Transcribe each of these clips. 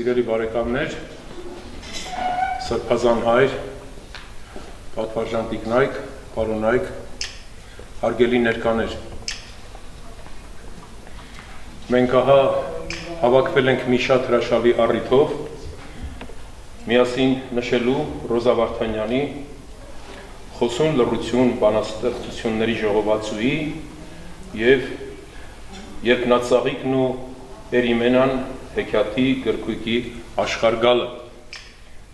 Սիրելի բարեկամներ, Սրբազան հայր, պատվարժան տիկնայք, պարոնայք, հարգելի ներկաներ։ Մենք ահա հավաքվել ենք մի շատ հրաշալի առիթով, միասին նշելու Ռոզա Վարդանյանի խոսուն լռություն բանաստեղծությունների ժողովածուի և երկնածաղիկն ու Էրիմենան հեքիաթի գրքույկի աշխարհգալը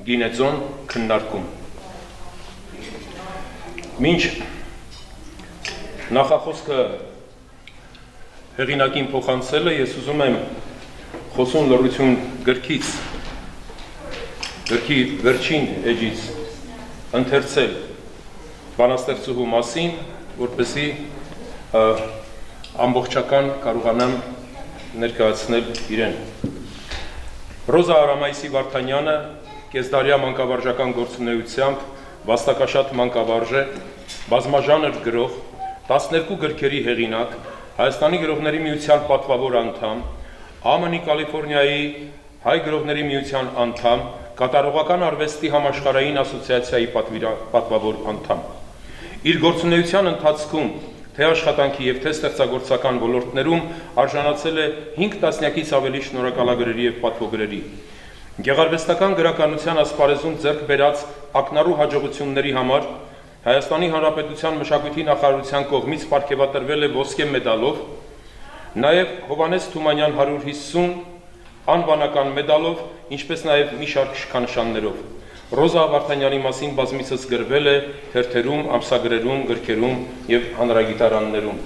գինեծոն քննարկում։ Մինչ նախախոսքը հեղինակին փոխանցելը ես ուզում եմ խոսուն լռություն գրքի վերջին էջից ընթերցել բանաստեղծուհու մասին, որպեսզի ամբողջական կարողանամ ներկայացնել իրեն։ Ռոզա Արամայիսի Վարդանյանը կեսդարյա մանկավարժական գործունեությամբ վաստակաշատ մանկավարժ է, բազմաժանր գրող, 12 գրքերի հեղինակ, Հայաստանի գրողների միության պատվավոր անդամ, ԱՄՆ-ի Կալիֆոռնիայի հայ գրողների միության անդամ, կատարողական արվեստի համաշխարհային ասոցիացիայի պատվավոր անդամ։ Իր գործունեության ընթացքում թե աշխատանքի և թե ստեղծագործական ոլորտներում արժանացել է 5 տասնյակից ավելի շնորհակալագրերի և պատվոգրերի։ Գեղարվեստական գրականության ասպարեզում ձեռք բերած ակնառու հաջողությունների համար Հայաստանի Հանրապետության մշակույթի նախարարության կողմից պարգևատրվել է ոսկե մեդալով, նաև Հովհաննես Թումանյան 150 անվանական մեդալով, ինչպես նաև մի շարք շքանշաններով։ Ռոզա Վարդանյանի մասին բազմիցս գրվել է թերթերում, ամսագրերում, գրքերում և հանրագիտարաններում։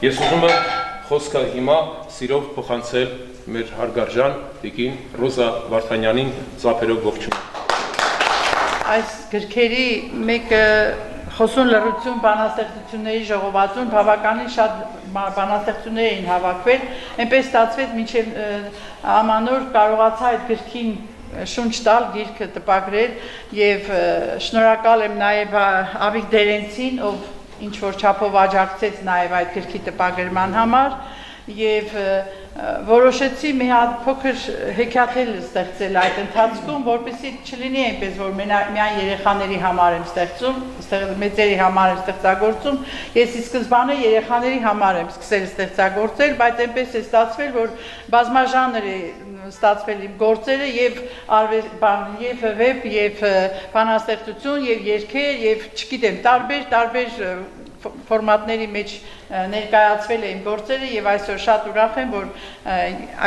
Ես ուզում եմ խոսքը հիմա սիրով փոխանցել մեր հարգարժան տիկին Ռոզա Վարդանյանին ծափերով ողջունում։ Այս գրքերի մեկը խոսուն լռություն բանաստեղծությունների ժողովածուն բավականին շատ բանաստեղծություններ էին հավաքվել, այնպես ստացվեց մինչև ամանոր կարողացա այդ գրքին շունչ տալ, գիրքը տպագրել և շնորհակալ եմ նաև Ավիկ Դերենցին, ով ինչ-որ չափով աջակցեց նաև այդ գրքի տպագրման համար և որոշեցի մի հատ փոքր հեքիաթ ստեղծել այդ ընթացքում, որպեսզի չլինի այնպես, որ միայն երեխաների համար եմ ստեղծում, մեծերի համար եմ ստեղծագործում, ես ի սկզբանե երեխաների համար եմ սկսել ստեղծագործել, բայց այնպես է ստացվել, որ բազմաժանր է ստացվել իմ գործերը և վեբ, և բանաստեղծություն, և երգեր, և չգիտեմ, տարբեր ֆորմատների մեջ ներկայացվել է իմ գործերը և այսօր շատ ուրախ եմ, որ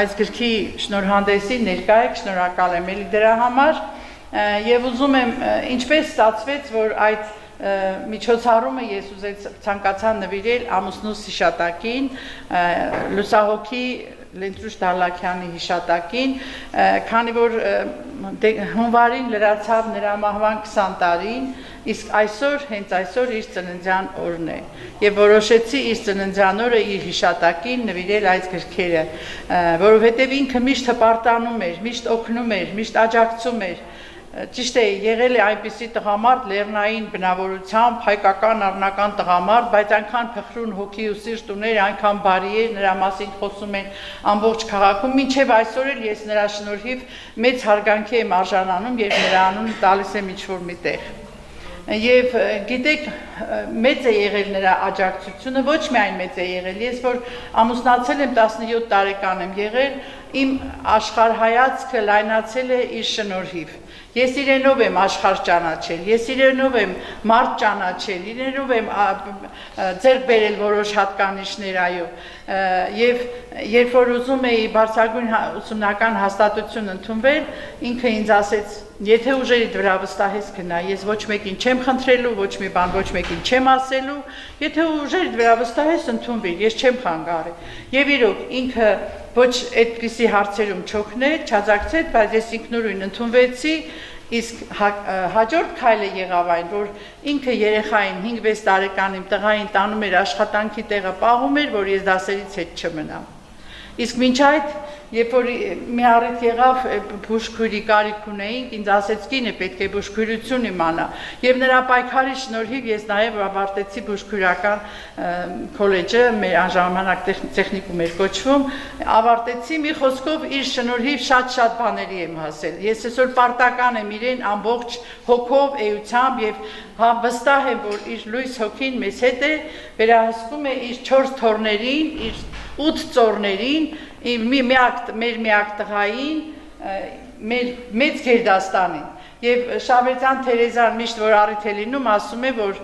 այս գրքի շնորհանդեսին ներկա եք, շնորհակալ եմ էլի դրա համար և ուզում եմ ինչպես ստացվեց, որ այդ միջոցառումը ես ցանկացա նվիրել ամուսնուս հիշատակին, լուսահոգի Լենտրուշ Դալլաքյանի հիշատակին, քանի որ հունվարին լրացավ նրա մահվան 20 տարին, իսկ այսօր, հենց այսօր իր ծննդյան օրն է և որոշեցի իր ծննդյան օրը իր հիշատակին նվիրել այս գրքերը, որովհետև ինքը միշտ հպարտանում էր, միշտ օգնում էր, միշտ աջակցում էր, ճիշտ է, եղել է այնպիսի տղամարդ լեռնային բնավորությամբ, հայկական առնական տղամարդ, բայց այնքան փխրուն հոգի ու սիրտ ուներ, այնքան բարի էր, նրա մասին խոսում են ամբողջ քաղաքում, մինչև այսօր էլ ես նրա շնորհիվ մեծ հարգանքի եմ արժանանում և նրա անունը տալիս եմ ինչ-որ մի տեղ։ Եվ գիտեք, մեծ է եղել նրա աջակցությունը, ոչ միայն մեծ է եղել, ես որ ամուսնացել եմ 17 տարեկան եմ եղել, իմ աշխարհայացքը լայնացել է իր շնորհիվ։ Ես իրենով եմ աշխարհ ճանաչել, ես իրենով եմ մարդ ճանաչել, իրենով եմ ձեռք բերել որոշ հատկանիշներ, այո, և երբ որ ուզում էի բարձրագույն ուսումնական հաստատություն ընդունվել, ինքը ինձ ասեց, եթե ուժերիդ վրա վստահես գնա, ես ոչ մեկին չեմ խնդրելու, ոչ մի բան ոչ մեկին չեմ ասելու, եթե ուժերիդ վրա վստահես ընդունվիր, ես չեմ խանգարի։ Եվ իրոք ինքը ոչ այդպիսի հարցերում չօգնեց, չաջակցեց, բայց ես ինքնուրույն ընդունվեցի, իսկ հաջորդ քայլը եղավ այն, որ ինքը երեխային 5-6 տարեկան իմ տղային տանում էր աշխատանքի տեղը պահում էր, որ ես դասերից հետ չմնամ։ Իսկ մինչ այդ, երբ որ մի առիթ եղավ բուժքույրի կարիք ունեինք, ինձ ասեց կինը պետք է բուժքույրություն իմանա, եւ նրա պայքարի շնորհիվ ես նաեւ ավարտեցի բուժքույրական քոլեջը, մեր անժամանակ տեխնիկում էր կոչվում, ավարտեցի, մի խոսքով իր շնորհիվ շատ բաների եմ հասել։ Ես այսօր պարտական եմ իրեն ամբողջ հոգով, էությամբ եւ վստահ եմ, որ իր լույս հոգին մեզ հետ է, վերահսկում է իր 4 թորներին, իր 8 ծորներին, մեր միակ տղային, մեր մեծ գերդաստանին։ Եվ Շավերդյան Թերեզան միշտ որ առիթ է լինում, ասում է, որ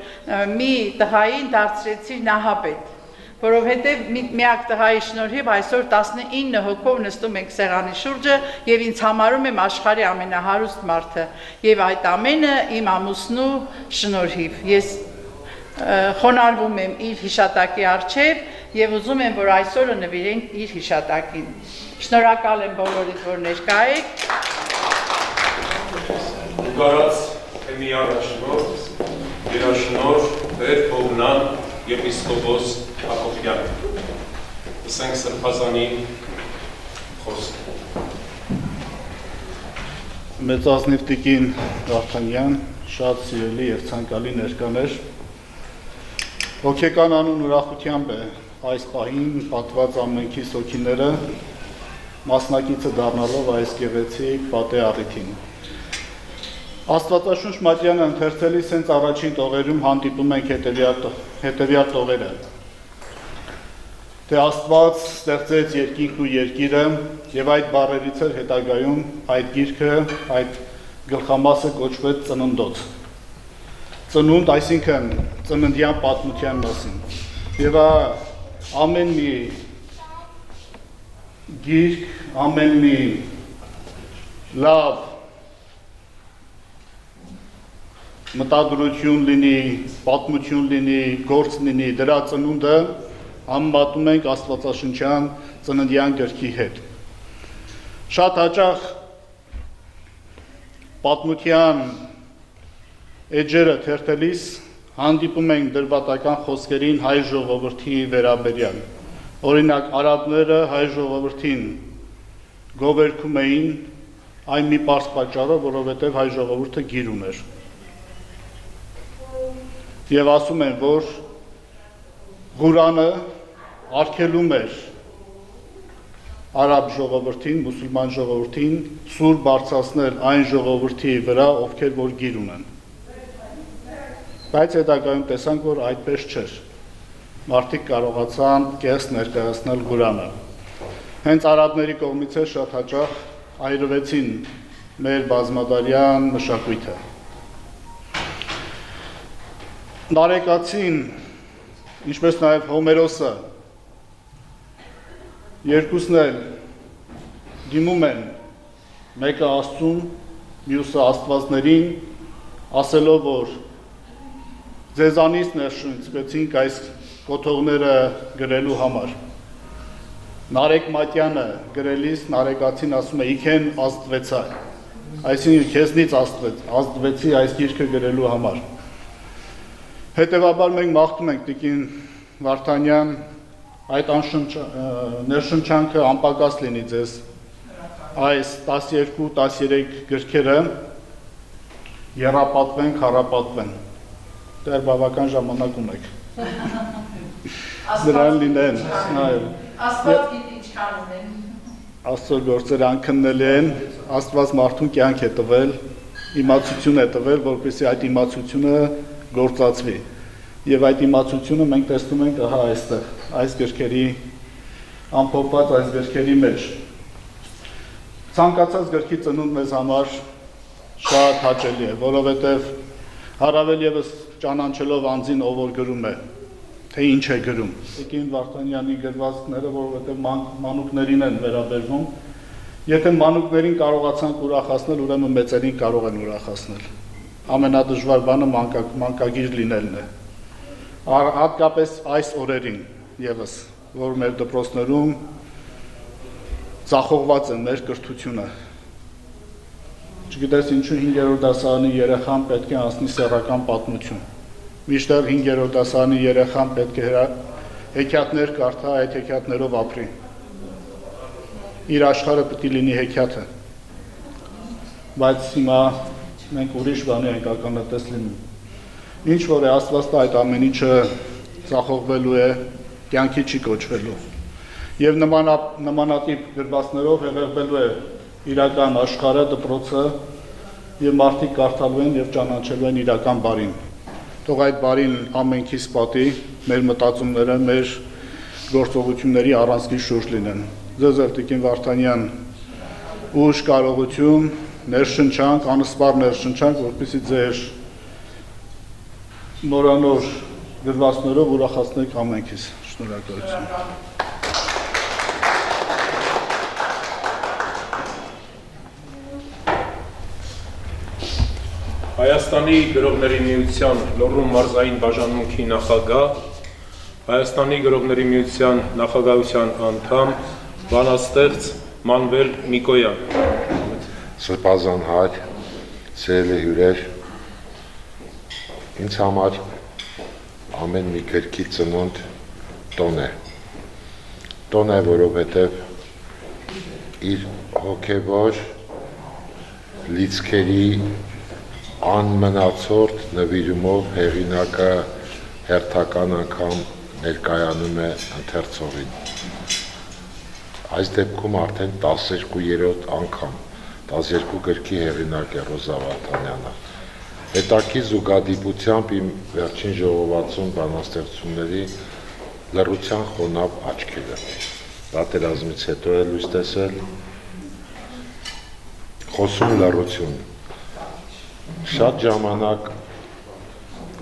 մի տղային դարձրեցի նահապետ, որովհետև միակ տղայի շնորհիվ այսօր 19 հոգով նստում ենք սեղանի շուրջը եւ ինձ համարում եմ աշխարհի ամենահարուստ մարդը եւ այդ ամենը իմ ամուսնու շնորհիվ։ Ես խոնարհվում եմ իր հիշատակի առջև եւ ուզում եմ, որ այսօրը նվիրենք իր հիշատակին։ Շնորհակալ եմ բոլորիդ, որ ներկա եք։ Ուգարած թեմի առաջնորդ, երաշնոր Տեր Հովնան եպիսկոպոս Հակոբյան։ Ասենք Սրբազանի խոսքը։ Մեծազնիվ տիկին Վարդանյան, շատ սիրելի եւ ցանկալի ներկաներ։ Հոգեկան անուն ուրախությամբ է այս պահին պատված ամենքիս հոգիները մասնակիցը դառնալով այս գեղեցիկ պատեհ առիթին։ Աստվածաշունչ մատյանը ընթերցելիս հենց առաջին տողերում հանդիպում ենք հետևյալ տողերը։ Թե Աստված ստեղծեց երկինք ու երկիրը եւ այդ բառերից էր հետագայում այդ գիրքը, այդ գլխամասը կոչվեց ծննդոց։ Ծնունդ, այսինքն ծննդյան պատմության մասին։ Եվ ամեն մի գիրք, ամեն մի լավ մտադրություն լինի, պատմություն լինի, գործ լինի, դրա ծնունդը համեմատում ենք աստվածաշնչյան ծննդյան գրքի հետ։ Շատ հաճախ պատմության էջերը թերթելիս հանդիպում ենք դրվատական խոսքերին հայ ժողովրդի վերաբերյալ։ Օրինակ, արաբները հայ ժողովրդին գովերգում էին այն մի պարզ պատճառով, որովհետև հայ ժողովուրդը գիր ուներ։ Եվ ասում են, որ Ղուրանը արգելում էր արաբ ժողովրդին, մուսուլման ժողովրդին սուր բարձրացնել այն ժողովրդի վրա, ովքեր որ գիր ունեն։ Բայց հետագայում տեսանք, որ այդպես չէր։ Մարդիկ կարողացան կես ներկայացնել Ղուրանը։ Հենց արաբների կողմից է շատ հաճախ այրվեցին մեր բազմադարյան մշակույթը։ Նարեկացին, ինչպես նաև Հոմերոսը, երկուսն էլ դիմում են մեկը Աստծուն, մյուսը աստվածներին, ասելով, որ ձեզանից ներշնչվեցինք այս կոթողները գրելու համար։ Նարեկ Մատյանը գրելիս Նարեկացին ասում է իքեն աստվեցա, այսինքն քեզնից աստվեցի այս գիրքը գրելու համար։ Հետևաբար մենք մաղթում ենք տիկին Վարդանյան այդ ներշնչանքը անպակաս լինի ձեզ այս 12-13 գրքերը եռապատվեն, քառապատվեն։ Դեռ բավական ժամանակ ունեք։ Դրան լինեն, այո։ Աստված գիտի ինչքան ունեն։ Աստծո գործերը անքննելի են, Աստված մարդուն կյանք է տվել, իմացություն է տվել, որպեսզի այդ իմացությունը գործածվի։ Եվ այդ իմացությունը մենք տեսնում ենք ահա այստեղ, այս գրքերի ամփոփված այս գրքերի մեջ։ Ցանկացած գրքի ծնունդ մեզ համար շատ հաճելի է, որովհետև հարավել եւս ճանաչելով անձին, ով որ գրում է, թե ինչ է գրում։ Տիկին Վարդանյանի գրվածքները, որովհետև մանուկներին են վերաբերվում, եթե մանուկներին կարողացանք ուրախացնել, ուրեմն մեծերին կարող են ուրախացնել։ Ամենադժվար բանը մանկագիր լինելն է։ Հատկապես այս օրերին եւս, որ մեր դպրոցներում ձախողված է մեր կրթությունը։ Չգիտես ինչու 5-րդ դասարանի երեխան պետք է անցնի սեռական պատմություն։ Միշտեղ 5-րդ դասարանի երեխան պետք է հեքիաթներ կարդա, այդ հեքիաթներով ապրի։ իր աշխարհը պետք է լինի հեքիաթը։ Բայց հիմա մենք ուրիշ բանի ենք ականատես լինում։ Ինչ որ է Աստված այդ ամեն ինչը ծախողվելու է, կյանքի չի կոչվելու։ Եվ նմանատիպ գրվածներով հեղեղվելու է իրական աշխարհը, դպրոցը, եւ մարդիկ կարդալու են եւ ճանաչելու են իրական բարին։ Թող այդ բարին ամենքից պատի, մեր մտածումները, մեր գործողությունների առանցքի շուրջ լինեն։ Ձեզ Տիկին Վարդանյան ուժ, կարողություն, ներշնչանք, անսպառ ներշնչանք, որպեսզի ձեր նորանոր գրվածներով ուրախացնեք ամենքից։ Շնորհակալություն։ Հայաստանի գրողների միության Լոռու մարզային բաժանմունքի նախագահ, Հայաստանի գրողների միության նախագահության անդամ, բանաստեղծ Մանվել Նիկոյան։ Սրբազան հայր, սիրելի հյուրեր, ինձ համար ամեն մի գրքի ծնունդ տոն է։ Տոն է, որովհետև իր հոգևոր լիցքերի անմնացորդ նվիրումով հեղինակը հերթական անգամ ներկայանում է ընթերցողին։ Այս դեպքում արդեն 12-րդ անգամ 12 գրքի հեղինակ է Ռոզա Վարդանյանը։ Հետաքի զուգադիպությամբ իմ վերջին ժողովածուն բանաստեղծությունների լռության խոնավ աչքերը։ Պատերազմից հետո է լույս տեսել խոսում լռություն։ Շատ ժամանակ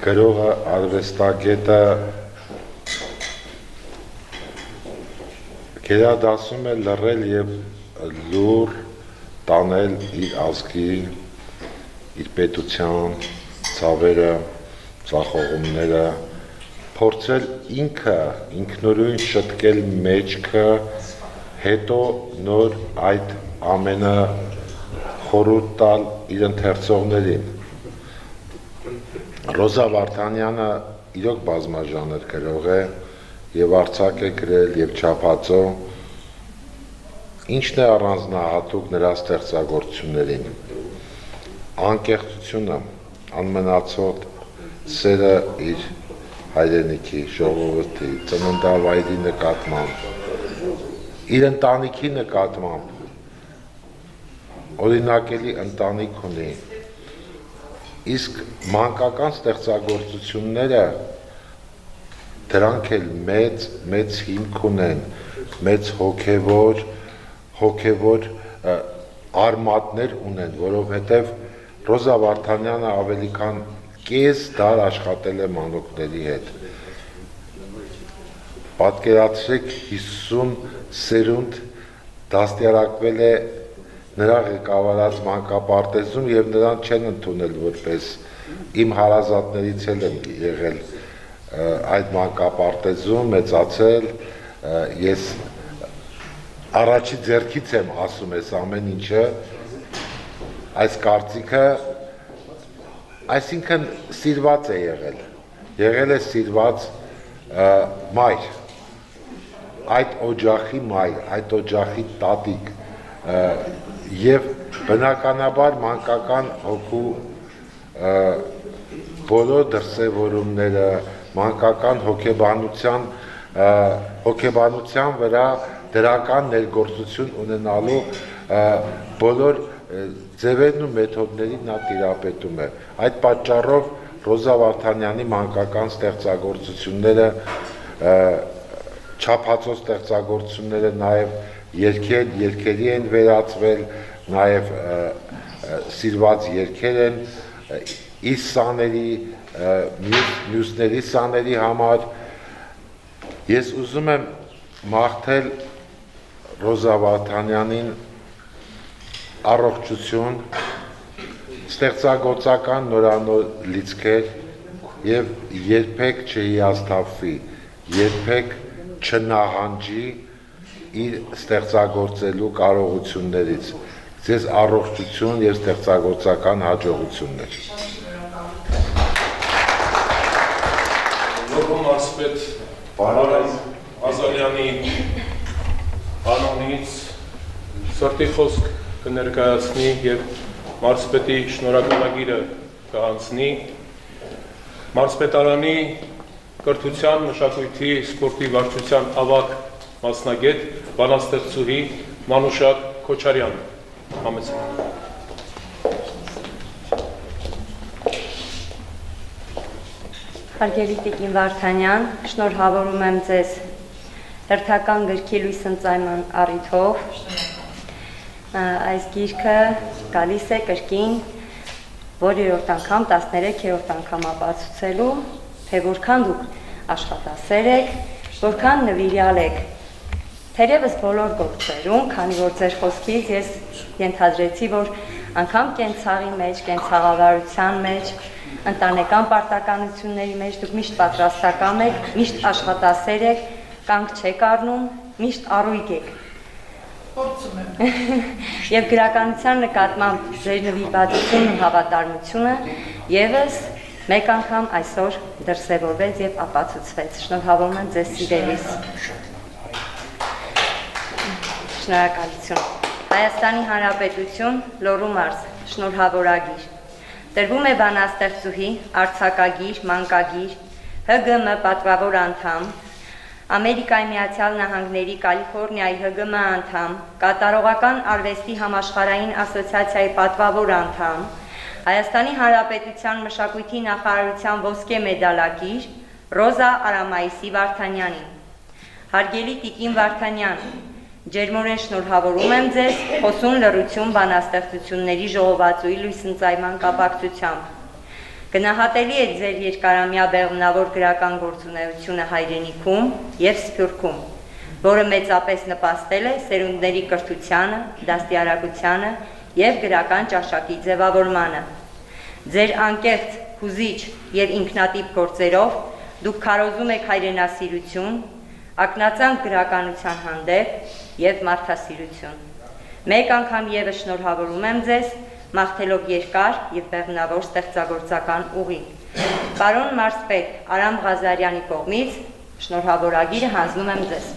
գրողը, արվեստագետը գերադասում է լռել և լուր տանել իր ազգի, իր պետության, ցավերը, ցախողումները, փորձել ինքնուրույն շտկել մեջքը, հետո նոր այդ ամենը խորհուրդ տալ իր ընթերցողներին։ Ռոզա Վարդանյանը իրոք բազմաժանր գրող է եւ արձակ է գրել եւ չափածո, ինչն է առանձնահատուկ նրա ստեղծագործություններին։ Անկեղծությունը, անմնացորդ սերը իր հայրենիքի, ժողովրդի, ծննդավայրի նկատմամբ, իր ընտանիքի նկատմամբ, օրինակելի ընտանիք ունի, իսկ մանկական ստեղծագործությունները դրանք էլ մեծ հիմք ունեն, մեծ հոգևոր արմատներ ունեն, որովհետև Ռոզա Վարդանյանը ավելի քան կես դար աշխատել է մանուկների հետ։ Պատկերացրեք 50 սերունդ դաստիարակվել է նրա ղեկավարած մանկապարտեզում և նրան չեն ընդունել որպես իմ հարազատներից էլ եմ եղել այդ մանկապարտեզում, մեծացել, ես առաջի ձեռքից եմ ասում ես ամեն ինչը, այս կարծիքը, այսինքն սիրված է եղել է սիրված մայր, այդ օջախի մայր, այդ օջախի տատիկ, և բնականաբար մանկական հոգու բոլոր դրսևորումները, մանկական հոգեբանության վրա դրական ներգործություն ունենալու բոլոր ձևերն ու մեթոդներին նա տիրապետում է։ Այդ պատճառով Ռոզա Վարդանյանի մանկական ստեղծագործությունները, չափածո ստեղծագործությունները նաև երգերի են վերածվել, նաև սիրված երգեր են իր սաների, մյուսների սաների համար։ Ես ուզում եմ մաղթել Ռոզա Վարդանյանին առողջություն, ստեղծագործական նորանոր լիցքեր և երբեք չհիասթափվի, երբեք չնահանջի իր ստեղծագործելու կարողություններից, ձեզ առողջություն և ստեղծագործական հաջողություններ։ Լոռու մարզպետ Արամ Ազարյանի անունից Սրտի խոսք կներկայացնի եւ մարզպետի շնորհակալագիրը կհանձնի մարզպետարանի կրթության, մշակույթի, սպորտի վարչության ավագ մասնագետ բանաստեղծուհի Մանուշակ Քոչարյան համեցեք Հարգելի Տիկին Վարդանյան, շնորհավորում եմ ձեզ հերթական գրքի լույս ընծայման առիթով։ Այս գիրքը գալիս է կրկին որերորդ անգամ 13-րդ անգամ ապացուցելու, թե որքան դուք աշխատասեր եք, որքան նվիրյալ եք թերևս բոլոր գործերում, քանի որ ձեր խոսքից ես ենթադրեցի, որ անգամ կենցաղի մեջ, կենցաղավարության մեջ, ընտանեկան պարտականությունների մեջ դուք միշտ պատրաստական եք, միշտ աշխատասեր եք, կանգ չեք առնում, միշտ առույգ եք։ Փորձում եմ։ Եվ գրականության նկատմամբ ձեր նվիրվածությունն ու հավատարմությունը եւս մեկ անգամ այսօր դրսևորվեց եւ ապացուցվեց։ Շնորհավորում եմ ձեզ սիրելիս։ Շնորհակալություն։ Հայաստանի Հանրապետություն, Լոռու մարզ, շնորհավորագիր։ Տրվում է բանաստեղծուհի, արձակագիր, մանկագիր, ՀԳՄ պատվավոր անդամ, Ամերիկայի Միացյալ Նահանգների Կալիֆոռնիայի ՀԳՄ անդամ, Կատարողական արվեստի համաշխարհային ասոցիացիայի պատվավոր անդամ, Հայաստանի Հանրապետության մշակույթի նախարարության ոսկե մեդալակիր Ռոզա Արամայիսի Վարդանյանին։ Հարգելի Տիկին Վարդանյան, ջերմորեն շնորհավորում եմ ձեզ խոսուն լռություն բանաստեղծությունների ժողովածուի լույս ընծայման կապակցությամբ։ Գնահատելի է ձեր երկարամյա բեղմնավոր գրական գործունեությունը հայրենիքում և Սփյուռքում, որը մեծապես նպաստել է սերունդների կրթությանը, դաստիարակությանը և գրական ճաշակի ձևավորմանը։ Ձեր անկեղծ, հուզիչ և ինքնատիպ գործերով դուք քարոզում եք հայրենասիրություն, ակնածանք գրականության հանդեպ և մարդասիրություն։ Մեկ անգամ ևս շնորհավորում եմ ձեզ, մաղթելով երկար և բեղմնավոր ստեղծագործական ուղի։ Պարոն մարզպետ Արամ Ղազարյանի կողմից շնորհավորագիրը հանձնում եմ ձեզ։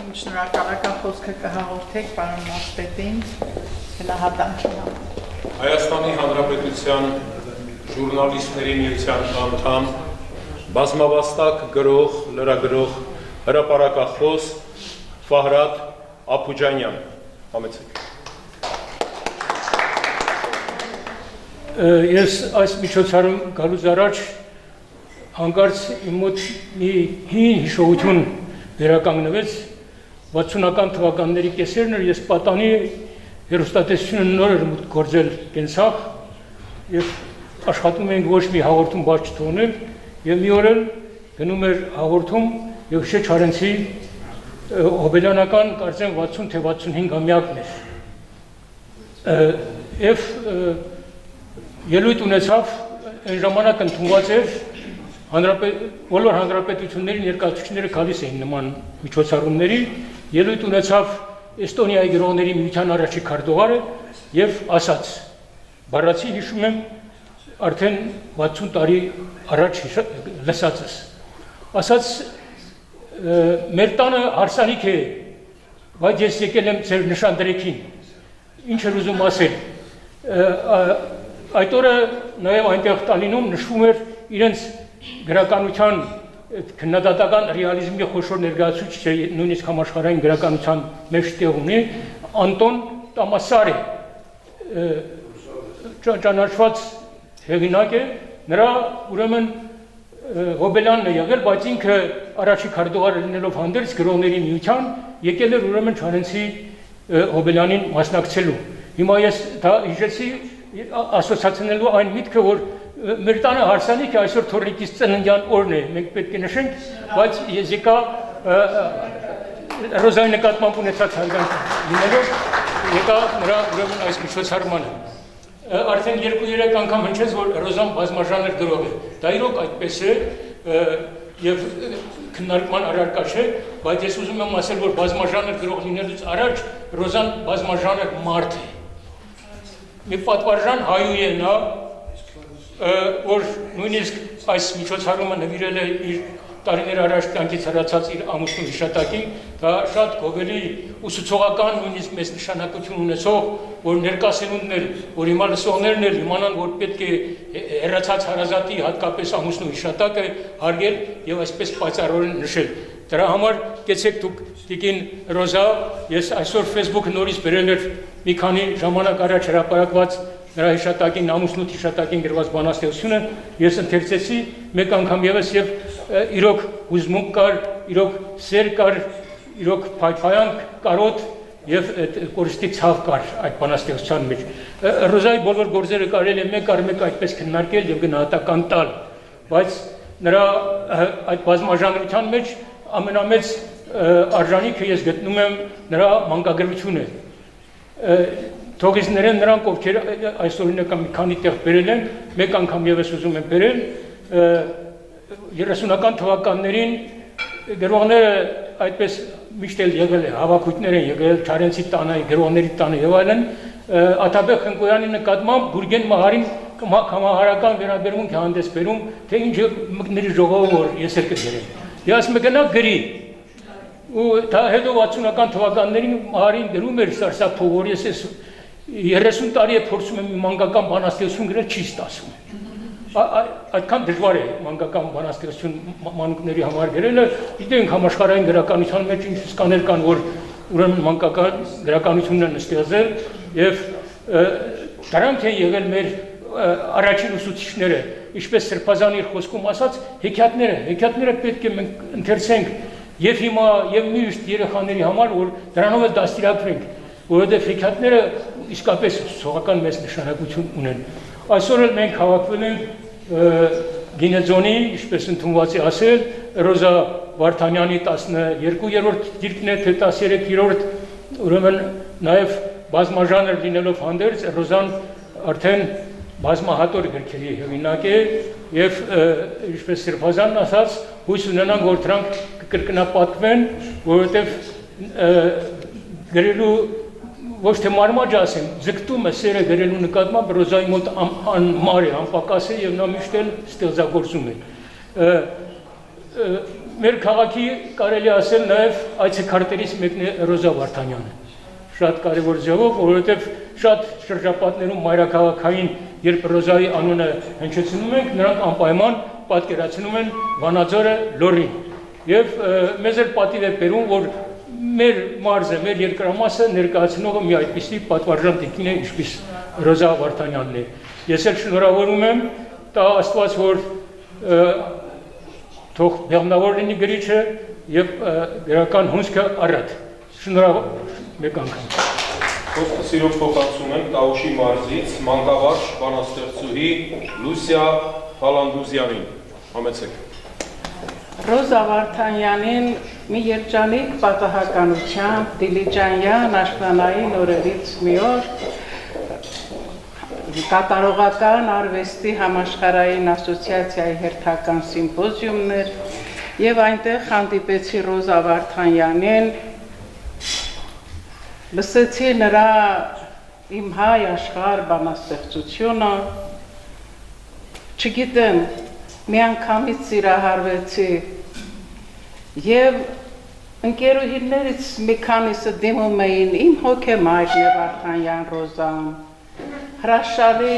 Իմ շնորհակալական խոսքը կհաղորդեք պարոն մարզպետին գնահատանքի համար։ Հայաստանի Հանրապետության ժուրնալիստների միության անդամ, բազմավաստակ գրող, լրագրող, հրապարակախոս Ֆահրատ Ափուջանյան, համեցեք։ Ես այս միջոցառում գալուց առաջ հանկարծ իմ մոտ մի հին հիշողություն վերականգնվեց 60-ական թվականների կեսերն էր, ես պատանի հեռուստատեսությունը նոր էր մուտք գործել կենցաղ եւ աշխատում էինք ոչ մի հաղորդում բաց չթողնել եւ մի օր էլ գնում էր հաղորդում եւ Շեչարենցի հոբելյանական կարծեմ 60 թե 65-ամյակն էր եւ ելույթ ունեցավ այն ժամանակ ընդունված էր բոլոր հանրապետությունների ներկայացուցիչները գալիս էին նման միջոցառումների ելույթ ունեցավ Էստոնիայի գրողների միության առաջի քարտուղարը եւ ասաց բառացի հիշում եմ արդեն 60 տարի առաջ լսածս ասաց մեր տանը հարսանիք է բայց ես եկել եմ ձեր նշանդրեքին ինչ էր ուզում ասել այդ օրը նաեւ այնտեղ Տալինում նշվում էր իրենց գրականության քննադատական ռեալիզմի խոշոր ներկայացուցիչ նույնիսկ համաշխարհային գրականության մեջ տեղ ունի Անտոն Տամասարի ճանաչված հեղինակ է նրա ուրեմն Հոբելյանն է եղել բայց ինքը առաջի քարտուղար լինելով հանդերձ գրողների միության եկել էր ուրեմն Չարենցի Հոբելյանին մասնակցելու հիմա ես դա հիշեցի ասոցացնելու այն միտքը որ մեր տանը հարսանիքը այսօր թորնիկից ծննդյան օրն է մենք պետք է նշենք բայց ես եկա Ռոզայի նկատմամբ ունեցած հարգանք լինելով եկա նրա ուրեմն այս միջոցառմանը արդեն 2-3 անգամ հնչեց որ Ռոզան բազմաժանր գրող է դա իրոք այդպես է եւ քննարկման առարկա չէ բայց ես ուզում եմ ասել որ բազմաժանր գրող լինելուց առաջ Ռոզան բազմաժանր մարդ է մի պատվարժան հայու է նա որ նույնիսկ այս միջոցառումը նվիրել է իր տարիներ առաջ կյանքից հեռացած իր ամուսնու հիշատակին, դա շատ գովելի ուսուցողական նույնիսկ մեծ նշանակություն ունեցող, որ ներկա սերունդներ, որ հիմա լսողներն էլ իմանան, որ պետք է հեռացած հարազատի հատկապես ամուսնու հիշատակը հարգել եւ այսպես պայծառորեն նշել։ Դրա համար կեցեք դուք Տիկին Ռոզա, ես այսօր Facebook նորից բերել էր մի քանի ժամանակ առաջ հրապարակված նրա հիշատակին, ամուսնու հիշատակին գրված բանաստեղծությունը, ես ընթերցեցի մեկ անգամ եւս եւ իրոք հուզմունք կար, իրոք սեր կար, իրոք փայփայանք կարոտ եւ կորստի ցավ կար այդ բանաստեղծության մեջ։ Ռոզայի բոլոր գործերը կարելի է մեկ առ մեկ այդպես քննարկել եւ գնահատական տալ, բայց նրա այդ բազմաժանրության մեջ ամենամեծ արժանիքը ես գտնում եմ նրա մանկագրությունը։ Թողիցներեն նրանք, ովքեր այսօր օրինակ մի քանի տեղ բերել են, մեկ անգամ եւս ուզում եմ բերել 30-ական թվականներին գրողները այդպես միշտ էլ եղել է, հավաքույթներ են եղել Չարենցի տանը, գրողների տանը եւ այլն, Աթաբեկ Խնկոյանի նկատմամբ Գուրգեն Մահարին կամահարական վերաբերմունք է հանդես բերում, թե ինչ մկների ժողովը որ ես էլ կգրեմ։ Ես մգնա գրի ու դա հետո 60-ական թվականներին Մահարին գրում էր սարսափով, որ ես 30 տարի է փորձում եմ մանկական բանաստեղծություն գրել, չի ստացվում։ Այդքան դժվար է մանկական բանաստեղծություն մանուկների համար գրելը, գիտենք համաշխարհային գրականության մեջ ինչ սկաներ կան, որ ուրեմն մանկական գրականությունն են ստեղծել եւ դրանք են եղել մեր առաջին ուսուցիչները, ինչպես Սրբազան իր խոսքում ասաց, հեքիաթները պետք է մենք ընթերցենք եւ հիմա եւ մյուս երեխաների համար, որ դրանով էլ դաստիարակվենք, որովհետեւ հեքիաթները իսկապես ուսուցողական մեծ նշանակություն ունեն։ Այսօր էլ մենք հավաքվել ենք Գինեձոնի, ինչպես ընդունված է ասել, Ռոզա Վարդանյանի 12-րդ դիրքն է, թե 13-րդ, ուրեմն նաեւ բազմաժանր լինելով հանդերձ, Ռոզան արդեն բազմահատոր գրքերի հեղինակ է եւ ինչպես Սրբազանն ասաց, հույս ունենանք, որ դրանք կկրկնապատկվեն, որովհետեւ գրելու ոչ թե մարմաճ ասեմ, ձգտումը սերը գրելու նկատմամբ Ռոզայի մոտ անմար է, անպակաս է եւ նա միշտ էլ ստեղծագործում է։ Մեր քաղաքի կարելի ասել նաեւ այցեքարտերից մեկն է Ռոզա Վարդանյանը։ Շատ կարևոր ձևով, որովհետեւ շատ շրջապատներում մայրաքաղաքային, երբ Ռոզայի անունը հնչեցնում ենք, նրանք անպայման պատկերացնում են Վանաձորը, Լոռին։ Եվ մեզ էլ պատիվ է բերում, որ մեր մարզը, մեր երկրամասը ներկայացնողը մի այդպիսի պատվարժան տիկին է, ինչպես Ռոզա Վարդանյանն է։ Ես էլ շնորհավորում եմ, տա Աստված, որ թող բեղմնավոր լինի գրիչը եւ գրական հունձքը առատ։ Շնորհավոր մեկ անգամ։ Խոսքը սիրով փոխանցում եմ Տաուշի մարզից մանկավարժ բանաստեղծուհի Լուսիա Հալանդուզյանին։ Համեցեք։ Ռոզա Վարդանյանին մի երջանիկ պատահականությամբ դիլիջանյան աշնանային օրերից մի օր կատարողական արվեստի համաշխարհային ասոցիացիայի հերթական սիմպոզիումներ եւ այնտեղ հանդիպեցի Ռոզա Վարդանյանին, լսեցի նրա իմ հայ աշխարհ բանաստեղծությունը, չգիտեմ, մի անգամից սիրահարվեցի եւ ընկերուհիներից մի քանիսը դիմում էին իմ հոգեմայրն է Վարդանյան Ռոզան, հրաշալի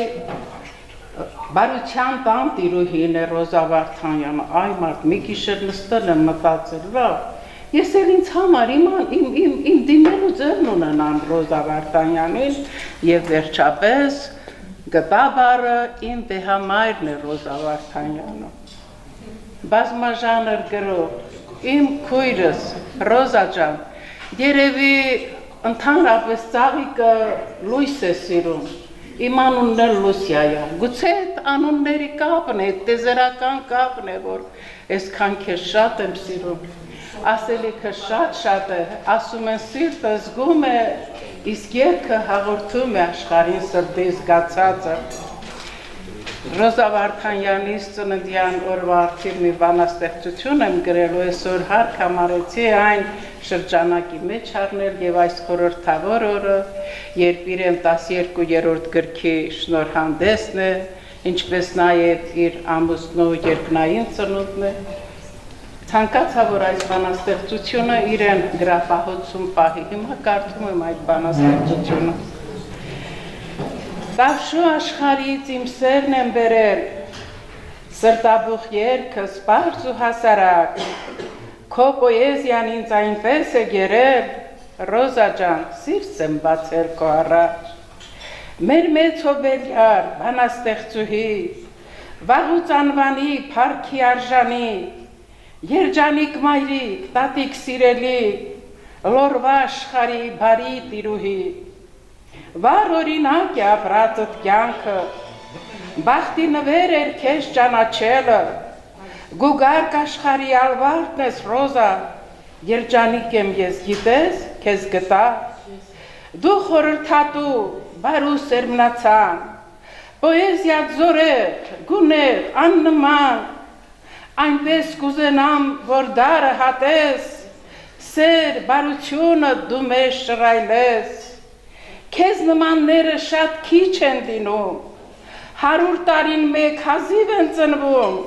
բարության տան տիրուհին է Ռոզա Վարդանյանը, այ մարդ մի գիշեր նստել եմ մտածել, վա, ես էլ ինձ համար իմ դիմելու ձեռն ունենամ Ռոզա Վարդանյանին եւ վերջապես գտա բառը իմ վեհամայրն է Ռոզա Վարդանյանը, բազմաժանր գրող, իմ քույրս Ռոզա ջան, երևի ընդհանրապես ծաղիկը լույս է սիրում, իմ անունն էլ Լուսիա է, գուցե այդ անունների կապն է, տեզերական կապն է, որ այսքան քեզ շատ եմ սիրում, ասելիքը շատ է, ասում են սիրտը զգում է, իսկ երգը հաղորդում է աշխարհին սրտի զգացածը։ Ռոզա Վարդանյանի ծննդյան օրվա արդիվ մի բանաստեղծություն եմ գրելու, այսօր հարկ համարեցի այն շրջանակի մեջ առնել եւ այս խորհրդավոր օրը, երբ իրեն 12-րդ գրքի շնորհանդեսն է, ինչպես նաեւ իր ամուսնու երկնային ծնունդն է։ Ցանկացա որ այս բանաստեղծությունը իրեն գրապահոցում պահի։ Հիմա կարդում եմ այդ բանաստեղծությունը։ Տավշու աշխարհից իմ սերն եմ բերել, սրտաբուխ երգս պարզ ու հասարակ, քո պոեզիան ինձ այնպես է գերել, Ռոզա ջան, սիրտս եմ բացել քո առաջ։ Մեր մեծ հոբելյար բանաստեղծուհի, վաղուց անվանի փառքի արժանի, երջանիկ մայրիկ, տատիկ սիրելի, լորվա աշխարհի բարի տիրուհի, վառ օրինակ է ապրածդ կյանքը, բախտի նվեր էր քեզ ճանաչելը, գուգարկ աշխարհի ալվարդն ես Ռոզա, երջանիկ եմ ես գիտես, քեզ գտա, դու խորհրդատու, բարու սերմնացան, պոեզիա զորեր, գուներ, աննման, այնպես կուզենամ, որ դարը հատես, սեր, բարությունը դու մեզ շռայլես, քեզ նմանները շատ քիչ են դինում, 100 տարին մեկ հազիվ են ծնվում,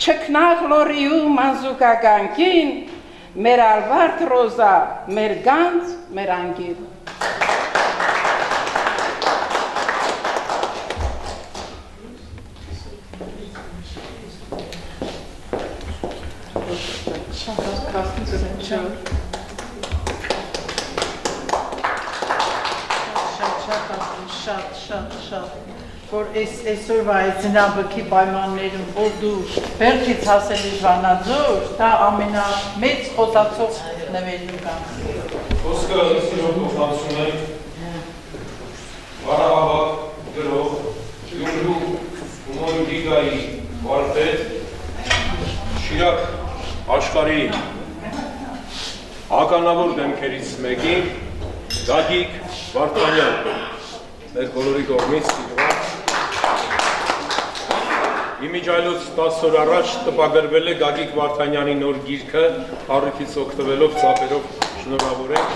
չքնաղ լորիու մանզուկագանքին, մեր ալվարդ Ռոզա, մեր գանձ, մեր անգիր։ Շատ, որ այսօրվա այս զինաբրքի պայմաններում, որ դու վերջից հասել ես Վանաձոր, դա ամենամեծ խոսացող նվերին կամ։ Խոսքը սիրով ուղղացում եմ Վարավաղ գրող Գյումրու հումորուտիկայի վարպետ Շիրակ աշխարհի ականավոր դեմքերից մեկին Գագիկ Վարդանյան մեր բոլորի կողմից սիրված Իմիջայլոց 10 օր առաջ տպագրվել է Գագիկ Վարդանյանի նոր գիրքը առիթից օգտվելով ծափերով շնորհավորենք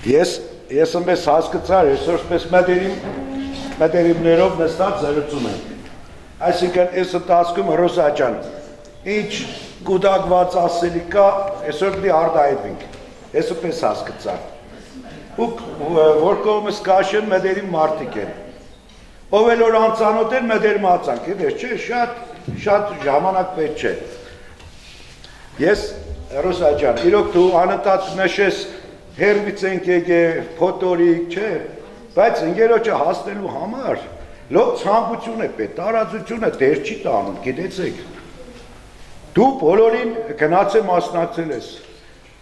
Ես ըմպես հասկացար, այսօրպես մետերիմներով նստած զրուցում եմ։ Այսինքն ես ընթացքում Ռոզա ջան, ինչ կուտակված ասելի կա, այսօր պիտի արտահայտվենք։ Ես ըմպես հասկացա։ Ու որ կողմս կաշեն մետերիմ մարդիկ են։ Ով էլ որ անծանոթ են մետերիմ ածանք, գիտես չէ, շատ ժամանակ պետք չէ։ Ես Ռոզա ջան, իրոք դու անընդհատ նշես հերվից ենք եկել, փոթորիկ, չէ, բայց ընկերոջը հասնելու համար լավ ցանկություն է պետք, տարածությունը դեր չի տանում, գիտեցեք։ Դու բոլորին գնացե մասնակցել ես,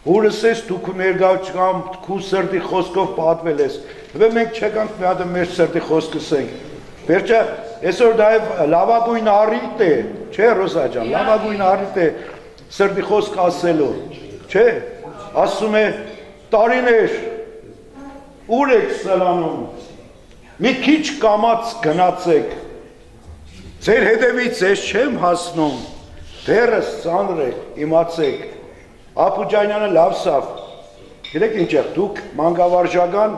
Ուրս ես դու քու ներգաղթում, քու սրտի խոսքով պատվել ես, և մենք չեկանք մի հատ մեր սրտի խոսքս ենք։ Վերջը, այսօր դա լավագույն առիթ է, չէ Ռոզա ջան, լավագույն առիթ է սրտի խոսք ասելու, չէ, ասում է տարիներ, ուր եք սլանում, մի քիչ կամաց գնացեք, ձեր հետևից ես չեմ հասնում, դերս ծանր է, իմացեք, Ապուջանյանը լավ սավ, գիտեք ինչ եղ, դուք մանկավարժական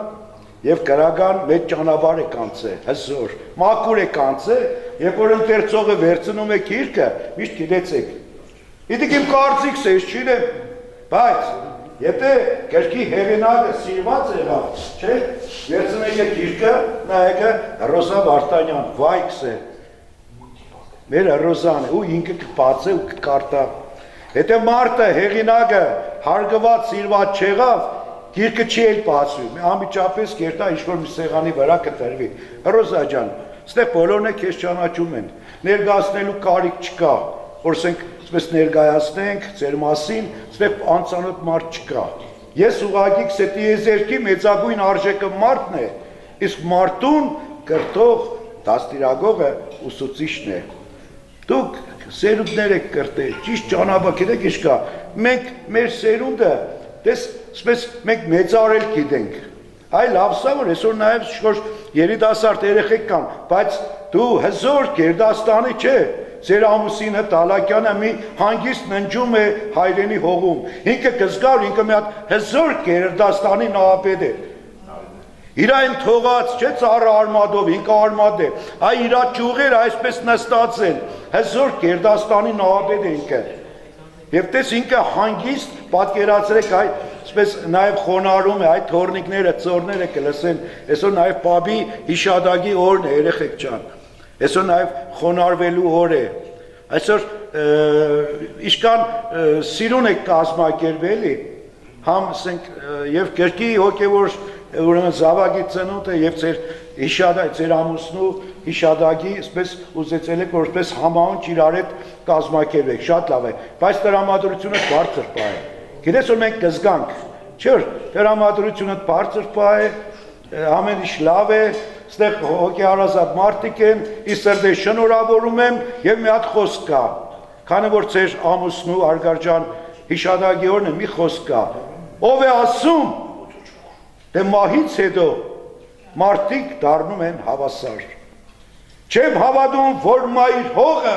և գրական մեծ ճանապարհ եք անցել, հզոր, մաքուր եք անցել, երբ որ ընթերցողը վերցնում է գիրքը, միշտ գիտեցեք։ Իդիք իմ կարծիքս է, ես չինեմ, բայց եթե գրքի հեղինակը սիրված եղավ, չէ, վերցնեք է գիրքը, նայեք է Ռոզա Վարդանյան, վայքս է, մեր Ռոզան է, ու ինքը կպաց է ու կկարտա։ Եթե մարդը հեղինակը հարգված սիրված չեղավ, գիրքը չի էլ բացվի, անմիջապես կերտա ինչ-որ մի սեղանի վրա կտրվի։ Ռոզա ջան, ստեղ բոլորն է քեզ ճանաչում են, ներկայացնելու կարիք չկա, որ ասենք ներկայացնենք ձեր մասին, ստեղ անծանոթ մարդ չկա։ Ես ուղղակի քսետիեզերքի մեծագույն արժեքը մարդն է, իսկ մարդուն կրթող դաստիարակողը ուսուցիչն է։ Դուք սերունդներ եք կրտել, ճիշտ ճանապարհ գիտեք ինչ կա, մենք մեր սերունդը, դες մենք մեծարել գիտենք, այ լավ սա որ այսօր նաև շոր երիտասարդ երեխեք կան, բայց դու հզոր Գերդաստանի չէ, ձեր ամուսինը Տալակյանը մի հանգիստ ննջում է հայրենի հողում, ինքը կզգար, ինքը մի հատ հզոր Գերդաստանի նահապետ է, Իր այն թողած, չէ ծառը արմադով, ինքը արմադ է, այ իր ճյուղերը այսպես նստած են, հզոր Գերդաստանի նահապետ է ինքը։ Եվ տես ինքը հանգիստ պատկերացրեք այսպես նաև խոնարհում է այդ թորնիկները, ծորները կլսեն, այսօր նաև պաբի հիշադակի օրն է, երեխեք ջան։ Այսօր նաև խոնարհվելու օր է։ Այսօր իշքան սիրուն եք կազմակերպել, համ ասենք եւ կրկի հոգեվոր ուրեմն զավակի ծնունդը եւ ձեր հիշադակ, ձեր ամուսնու հիշադակի, այսպես ուզեցել եք որպես համահունչ իրար հետ կազմակերպեք, շատ լավ է, բայց տրամադրությունը բարձր պահ է։ Գիտես որ մենք կզգանք, չէ՞ տրամադրությունը բարձր պահ է, ամեն ինչ լավ է, այստեղ հոգեհարազատ մարդիկ են, իսկ սրտե շնորհավորում եմ եւ մի հատ խոսք կա, քանի որ ձեր ամուսնու Արգարջան հիշադակի օրն է, մի խոսք կա, ով է ասում, դե մահից հետո մարդիկ դառնում են հավասար։ Չեմ հավատում, որ մայր հողը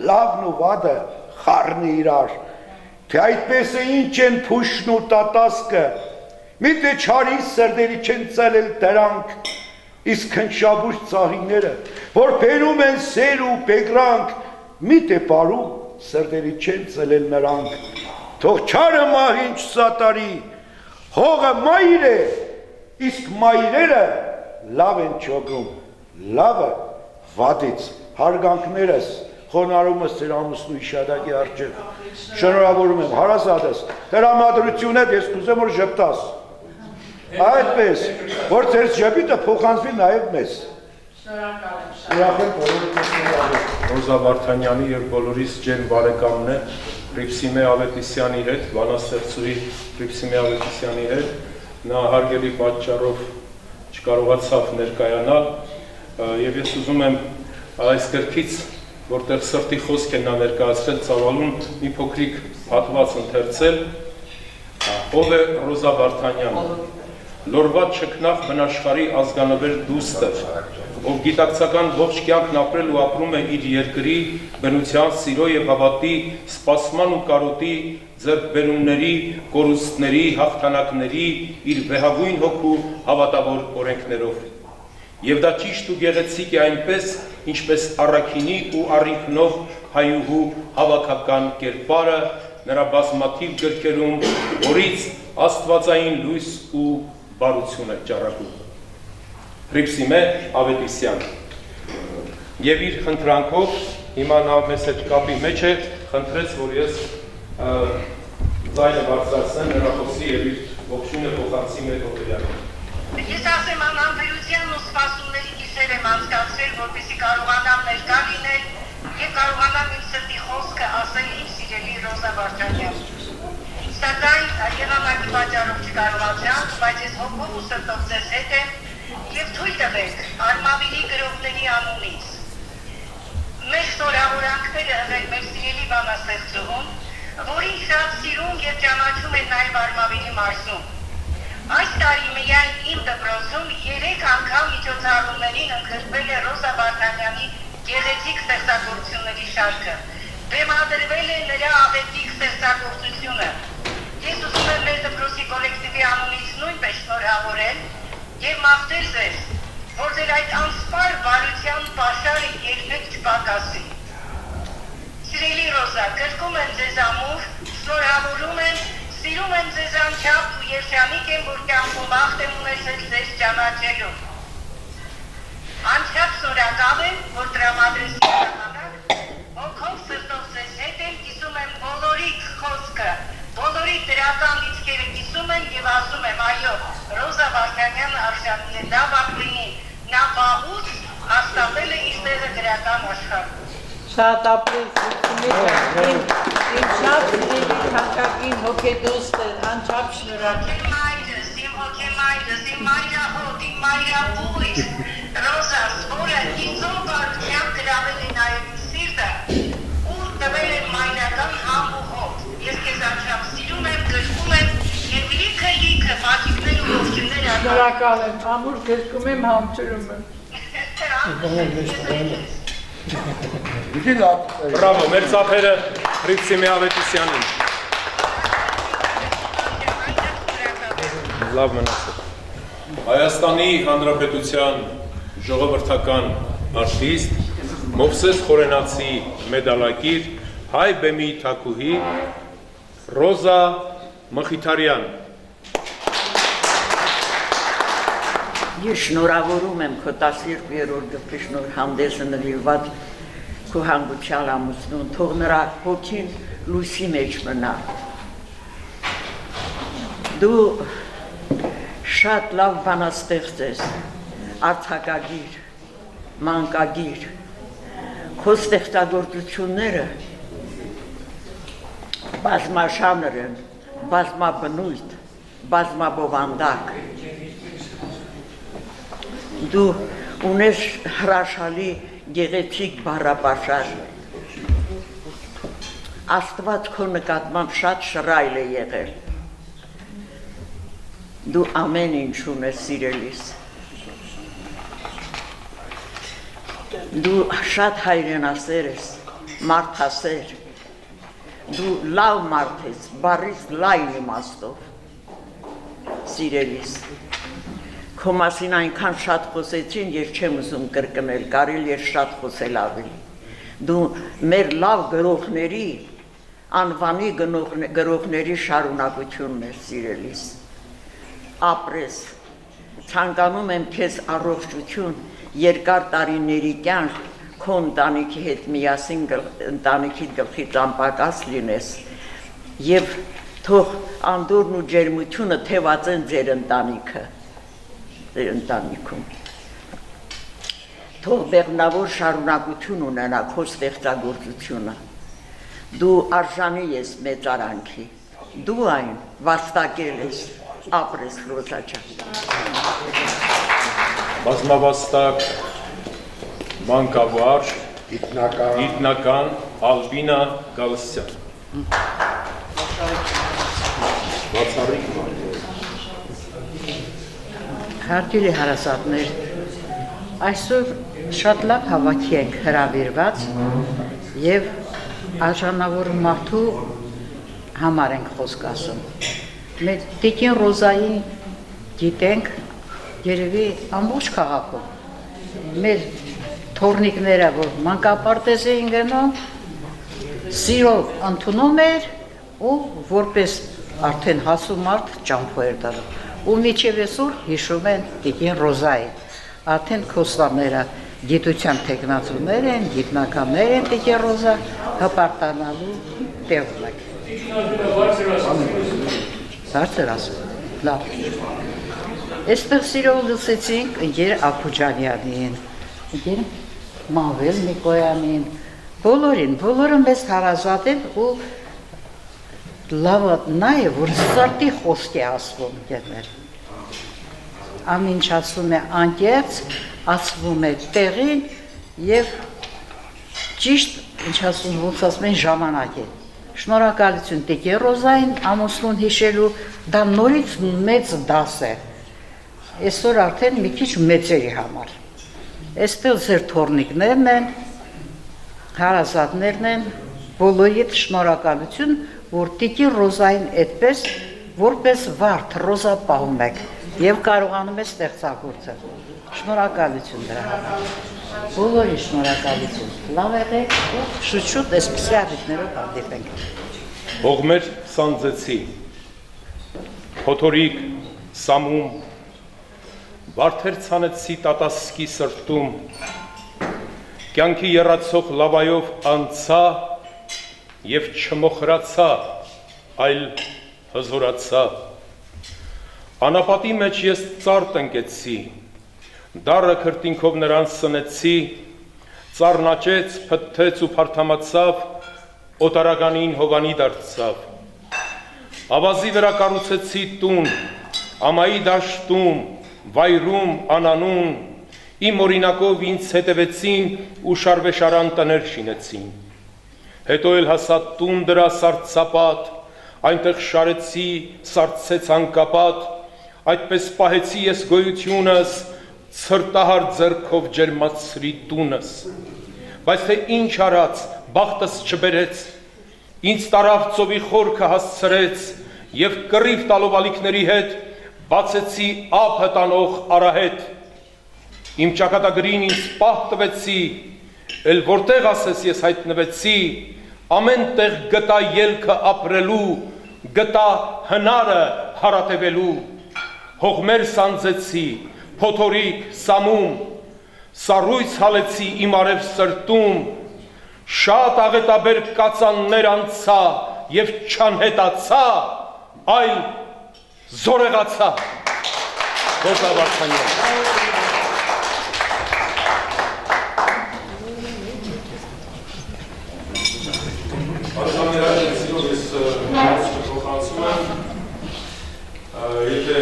լավն ու վատը խառնի իրար, թե այդպես է ինչ են փուշն ու տատասկը, միթե չարի սրտերի չեն ծալել դրանք, իսկ քնշաբույր ծաղիները, որ բերում են սեր ու բեկրանք, միթե բարու սրտերի չեն ծալել նրանք, թող չարը մահին չսատարի, հողը մայր է, իսկ մայրերը լավ են չոգում, լավը վատից, հարգանքներս, խոնարհումս ձեր ամուսնու հիշադակի առջև, շնորհավորում եմ, հարազատս, տրամադրությունը ես կուզեմ որ ժպտաս, այդպես, որ ձեր ժպիտը փոխանցվի նաև մեզ։ Ռոզա Վարդանյանի եւ բոլորիս ջեր բարեկամն է Հռիփսիմե Ավետիսյանի հետ, բանաստեղծուհի Հռիփսիմե Ավետիսյանի հետ, նա հարգելի պատճառով չկարողացավ ներկայանալ եւ ես ուզում եմ այս գրքից, որտեղ սրտի խոսք է նա ներկայացրել, ցավալուն մի փոքրիկ հատված ընթերցել, ով է Ռոզա Վարդանյանը, լորված չքնաղ բնաշխարհի ազգանվեր դուստր, ով գիտակցական ողջ կյանքն ապրել ու ապրում է իր երկրի բնության, սիրո եւ հավատի, սպասման ու կարոտի, ձեռքբերումների, կորուստների, հաղթանակների, իր վեհագույն հոգու հավատավոր օրենքներով։ Եվ դա ճիշտ ու գեղեցիկ է այնպես, ինչպես առաքինի ու առինքնով հայուհու հավաքական կերպարը նրա բազմաթիվ գրքերում, որից աստվածային լույս ու բարություն է ճառագում։ Հռիփսիմե Ավետիսյան եւ իր խնդրանքով հիմա նա մեզ հետ կապի մեջ է, խնդրեց, որ ես ձայնը բարձրացնեմ նրա խոսի եւ իր ողջույնը փոխանցի մեր հողերին։ Ես ասեմ անհամբերության ու սպասումների գիշեր եմ անցկացրել, որպեսզի կարողանամ ներկա լինել եւ կարողանամ իմ սրտի խոսքը ասել իմ սիրելի Ռոզա Վարդանյան։ Սակայն եղանակի պատճառով չկարողացա, բայց ես հոգով ու սրտով ձեզ հետ եմ եւ թույլ տվեք Արմավիրի գրողների անունից մեր շնորհավորանքները հղել մեր սիրելի բանաստեղծուհուն, որին շատ սիրում եւ ճանաչում են նաեւ Արմավիրի մարզում։ Այս տարի միայն իմ դպրոցում 3 անգամ միջոցառումներին ընդգրկվել է Ռոզա Վարդանյանի գեղեցիկ ստեղծագործությունների շարքը։ Բեմադրվել է նրա ավետիք ստեղծագործությունը։ Ես ուզում եմ մեր դպրոցի կոլեկտիվի անունից նույնպես շնորհավորել եւ մաղթել ձեզ, որ ձեր այդ անսպար բարության պաշարը երբեք չպակասի։ Սիրելի Ռոզա, գրկում եմ ձեզ ամուր, շնորհավորում եմ, սիրում եմ ձեզ անչափ ու երջանիկ եմ, որ կյանքում բախտ եմ ունեցել ձեզ ճանաչելու։ Անչափ շնորհակալ եմ, որ տրամադրեցիք ժամանակ, հոգով սրտով ձեզ հետ եմ, կիսում եմ բոլորիդ խոսքը, բոլորի դրական լիցքերը կիսում եմ եւ ասում եմ, այո, Ռոզա Վարդանյանը արժանի է լավ ապրինի, նա վաղուց հաստատել է իր տեղը գրական աշխարհում։ Շատ ապրես, իմ շատ սիրելի թանկագին հոգեդոստ է, անչափ շնորհակալ։ Իմ հոգեմայրս, իմ մայրահոտ, իմ մայրաբույս, Ռոզաս, որը ինձով բարության գրավել է նաև իմ սիրտը, ու տվել է մայրական համ ու հոտ։ Ես քեզ անչափ սիրում եմ, գրկում եմ եւ լիքը պատիքներ ու ողջույններ Շնորհակալ եմ, ամուր գրկում եմ, համբուրում եմ։ Բրավո, մեր ծափերը Հռիփսիմե Ավետիսյանին։ Լավ մնացեք։ Հայաստանի Հանրապետության ժողովրդական արտիստ Մովսես Խորենացի մեդալակիր հայ բեմի թագուհի Ռոզա Մխիթարյան։ Ես շնորհավորում եմ քո 12-րդ դեպի շնորհ հանդեսը նվիրված քո հանգուցյալ ամուսնուն, թող նրա հոգին լույսի մեջ մնա։ Դու շատ լավ բանաստեղծ ես, արձակագիր, մանկագիր, քո ստեղծագործությունները բազմաշանր են, բազմաբնույթ, բազմաբովանդակ։ Դու ունես հրաշալի գեղեցիկ բառապաշար։ Աստված քո նկատմամբ շատ շռայլ է եղել։ Դու ամեն ինչ ունես սիրելիս։ Դու շատ հայրենասեր ես, մարդասեր։ Դու լավ մարդ ես, բառից լայն իմաստով, սիրելիս։ Քո մասին այնքան շատ խոսեցին, ես չեմ ուզում կրկնել, կարելի է շատ խոսել ավելի։ Դու մեր լավ գրողների, անվանի գրողների շարունակությունն ես, սիրելիս։ Ապրես, ցանկանում եմ քեզ առողջություն, երկար տարիների կյանք, քո ընտանիքի հետ միասին ընտանիքի գլխի ճամպակաս լինես եւ թող անդորն ու ջերմությունը թևածեն ձեր ընտանիքը, ձեր ընտանիքում։ Թող բեղմնավոր շարունակություն ունենա քո ստեղծագործությունը։ Դու արժանի ես մեծարանքի, դու այն վաստակել ես, ապրես Ռոզա ջան։ Բազմավաստակ մանկավարժ գիտնական Ալբինա Գալստյան։ Հարգելի հարազատներ, այսօր շատ լավ հավաքի ենք հրավիրված եւ արժանավոր մարդու համար ենք խոսք ասում։ Մեր Տիկին Ռոզային գիտենք երևի ամբողջ քաղաքում։ Մեր թորնիկները, որ մանկապարտեզ էին գնում, սիրով ընդունում էր ու որպես արդեն հասու մարդ ճամփու էր դառնում։ Ու միջև այսօր հիշում են Տիկին Ռոզային։ Արդեն քոստանները գիտության տեխնացուներ են, գիտնականներ են Տիկին Ռոզա հպարտանալու տեղում եք։ Բարձր ասում, լավ։ Այստեղ սիրով լսեցինք ընկեր Ափուջանյանին, ընկեր Մավել Նիկոյանին, բոլորը մեզ հարազատ են ու լավը նա է, որ սրտի խոսք է ասվում գերներ։ Ամեն ինչ ասվում է անկեղծ, ասվում է տեղին եւ ճիշտ, ինչ ասում, ոնց ասում են ժամանակ է։ Շնորհակալություն Տիկին Ռոզային ամուսնուն հիշելու, դա նորից մեծ դաս է։ Այսօր արդեն մի քիչ մեծերի համար։ Այստեղ ձեր թորնիկներն են, հարազատներն են, բոլորիդ շնորհակալություն, որ Տիկին Ռոզային այդպես որպես վարդ Ռոզա պահում եք եւ կարողանում եք ստեղծագործել։ Շնորհակալություն դրա համար։ Բոլորի շնորհակալություն։ Լավ եղեք ու շուտ այսպիսի առիթներով հանդիպենք։ Հողմեր Սանձեցի, Փոթորիկ, Սամում, Վարդեր ցանեցի տատասկի սրտում, կյանքի եռացող լավայով անցա եւ չմոխրացա, այլ հզորացա։ Անապատի մեջ ես ծառ տնկեցի, դառը քրտինքով նրան սնեցի, ծառն աճեց, փթթեց ու փարթամացավ, օտարականին հովանի դարձավ։ Ավազի վրա կառուցեցի տուն, ամայի դաշտում, վայրում, անանուն, իմ օրինակով ինձ հետևեցին ու շարվեշարան տներ շինեցին։ Հետո էլ հասա տուն դրա սառցապատ, այնտեղ շարեցի, սառցեց անկապատ, այդպես պահեցի ես գոյությունս, ցրտահար ձեռքով ջերմացրի տունս։ Բայց թե ինչ արած, բախտս չբերեց, ինձ տարավ ծովի խորքը հասցրեց եւ կռիվ տալով ալիքների հետ բացեցի ափ հտանող արահետ, իմ ճակատագրին ինձ պահ տվեցի, էլ որտեղ ասես ես հայտնվեցի, ամեն տեղ գտա ելքը ապրելու, գտա հնարը հարատևելու, հողմեր սանձեցի, փոթորիկ, սամում, սառույց հալեցի իմ արև սրտում, շատ աղետաբեր կածաններ անցա և չանհետացա, այլ զորեղացա։ Ռոզա Վարդանյան։ Եթե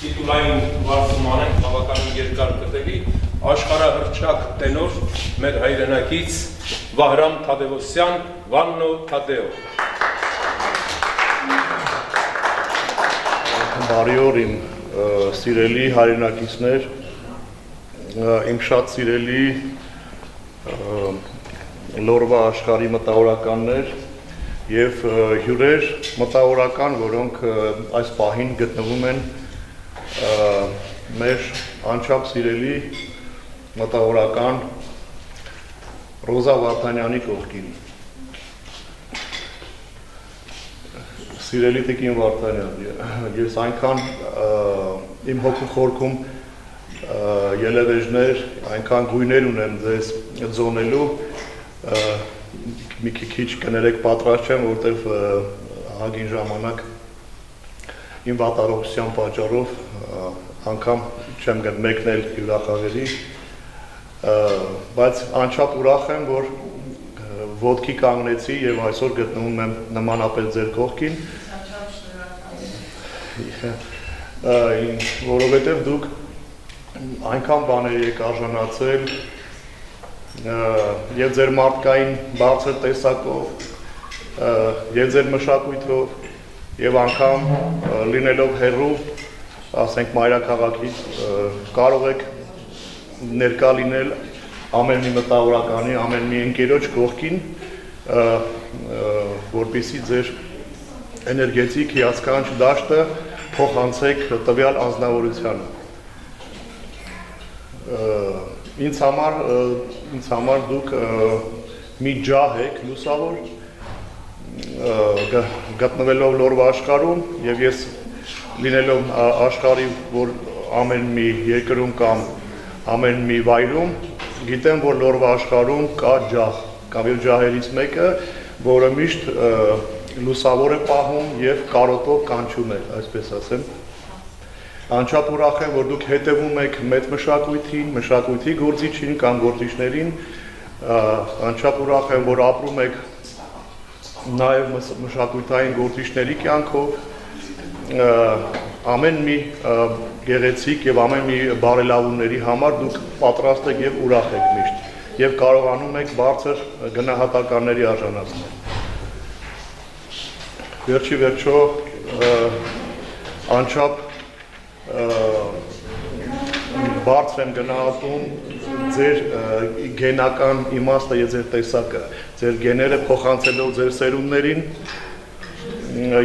տիտուլային վարձում անենք բավականին երկար կտելի, աշխարհահռչակ տենոր մեր հայրենակից Վահրամ Թադևոսյան, Վաննո Թադեո։ Բարի օր իմ սիրելի հայրենակիցներ, իմ շատ սիրելի լորվա աշխարհի մտավորականներ և հյուրեր մտավորական, որոնք այս պահին գտնվում են մեր անչափ սիրելի մտավորական Ռոզա Վարդանյանի կողքին։ Սիրելի տիկին Վարդանյան, ես այնքան իմ հոգու խորքում ելևեժներ, այնքան գույներ ունեմ ձեզ ձոնելու, մի քիչ կներեք պատրաստ չեմ, որտեվ հագին ժամանակ իմ վատառողջության պատճառով անգամ չեմ մեկնել հյուրախաղերի, բայց անչափ ուրախ եմ, որ ոտքի կանգնեցի և այսօր գտնվում եմ նմանապես ձեր կողքին, որովհետև դուք այնքան բաներ եք արժանացել և ձեր մարդկային բարձր տեսակով, և ձեր մշակույթով, և անգամ լինելով հեռու, ասենք մայրաքաղաքից, կարող եք ներկա լինել ամեն մի մտավորականի, ամեն մի ընկերոջ կողքին, որպեսզի ձեր էներգետիկ հիասքանչ դաշտը փոխանցեք տվյալ անձնավորությանը։ Ինձ համար դուք մի ջահ եք լուսավոր, գտնվելով լորվա աշխարհում, և ես լինելով աշխարհի, որ ամեն մի երկրում կամ ամեն մի վայրում, գիտեմ, որ լորվա աշխարհում կա ջահ, կամ և ջահերից մեկը, որը միշտ լուսավոր է պահում և կարոտով կանչում է, այսպես ասեմ։ Անչափ ուրախ եմ, որ դուք հետևում եք մեծ մշակույթին, մշակույթի գործիչին կամ գործիչներին, անչափ ուրախ եմ, որ ապրում եք նաև մշակույթային գործիչների կյանքով, ամեն մի գեղեցիկ և ամեն մի բարելավումների համար դուք պատրաստ եք և ուրախ եք միշտ, և կարողանում եք բարձր գնահատականների արժանացնել։ Վերջի վերջո անչափ բարձր եմ գնահատում ձեր գենական իմաստը և ձեր տեսակը, ձեր գեները փոխանցելով ձեր սերունդներին,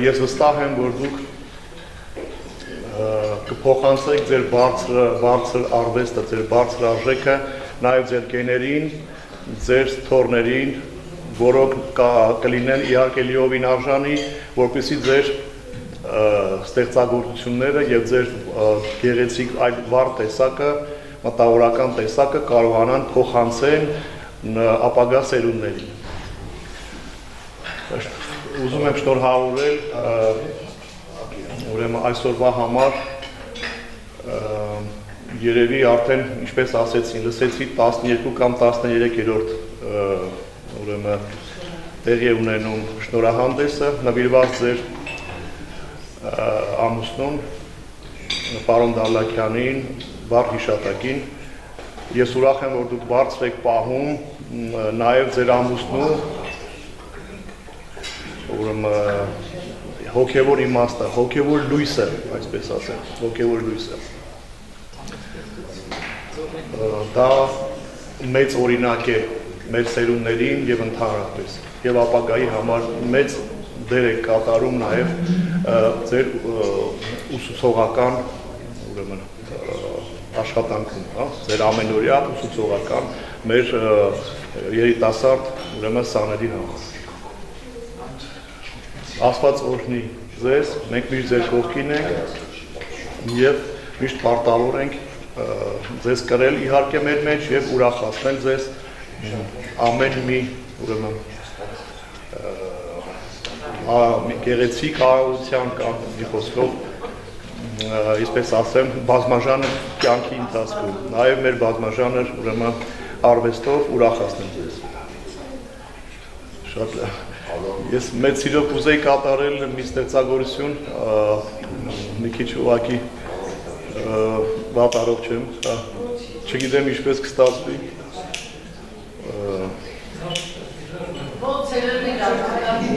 ես վստահ եմ, որ դուք կփոխանցեք ձեր բարձր արվեստը, ձեր բարձր արժեքը նաև ձեր գեներին, ձեր թոռներին, որոնք կլինեն իհարկե լիովին արժանի, որպեսզի ձեր ստեղծագործությունները և ձեր գեղեցիկ այլ վառ տեսակը, մտավորական տեսակը կարողանան փոխանցեն ապագա սերունդներին։ Ուզում եմ շնորհավորել ուրեմն այսօրվա համար, երևի արդեն, ինչպես ասեցին, լսեցի 12 կամ 13-րդ ուրեմն տեղի ունենում շնորհանդեսը, նվիրված ձեր ամուսնուն, պարոն Դալլաքյանին, վառ հիշատակին։ Ես ուրախ եմ, որ դուք բարձր եք պահում նաև ձեր ամուսնու հոգևոր իմաստը, հոգևոր լույսը, այսպես ասեմ, հոգևոր լույսը։ Դա մեծ օրինակ է մեր սերունդներին և ընդհանրապես, և ապագայի համար մեծ դեր է կատարում նաև ձեր ուսուցողական ուրեմն աշխատանքում, հա, ձեր ամենօրյա ուսուցողական մեր երիտասարդ ուրեմն սաների համար։ Աստված օրհնի ձեզ, մենք միշտ ձեր կողքին ենք եւ միշտ պարտավոր ենք ձեզ կրել իհարկե մեր մեջ եւ ուրախացնել ձեզ ամեն մի ուրեմն մի գեղեցիկ արարության կամ մի խոսքով այսպես ասեմ բազմաժանր կյանքի ընթացքում նաեւ մեր բազմաժանր ուրեմն արվեստով ուրախացնել ձեզ։ Շատ ես մեծ սիրով կուզեի կատարել մի ստեղծագործություն մի քիչ ուղղակի վատառող չեմ, չգիտեմ ինչպես կստացվի։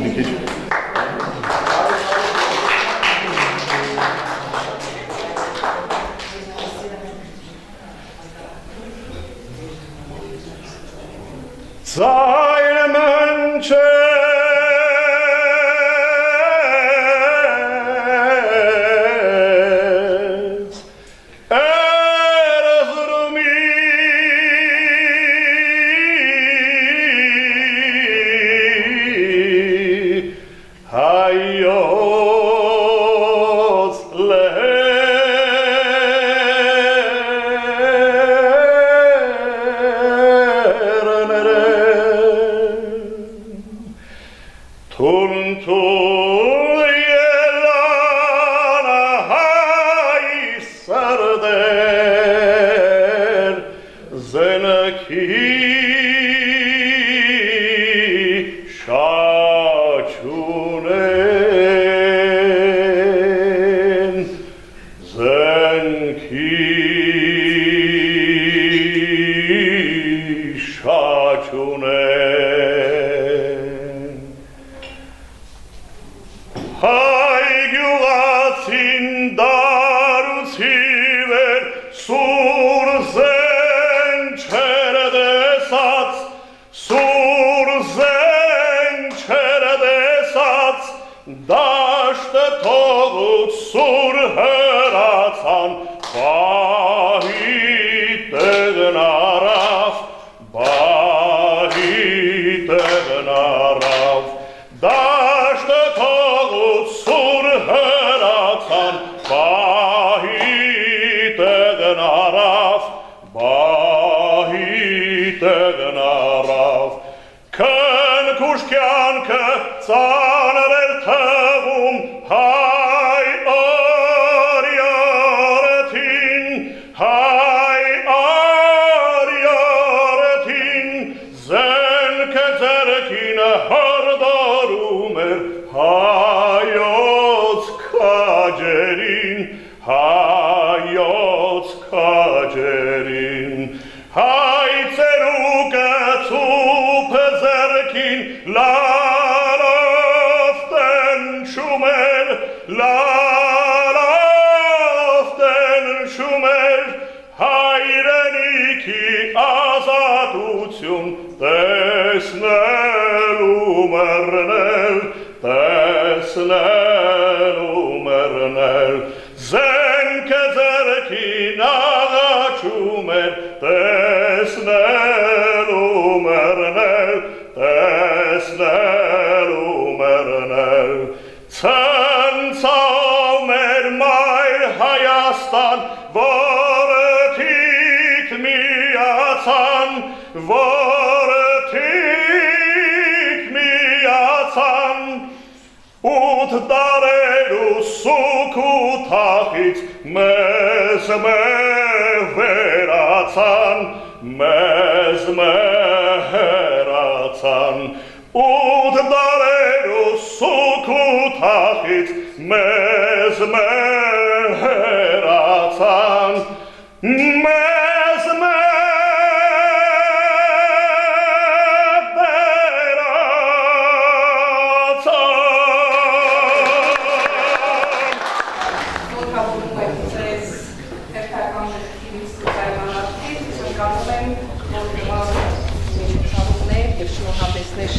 Մի քիչ Ձայնը մնչեց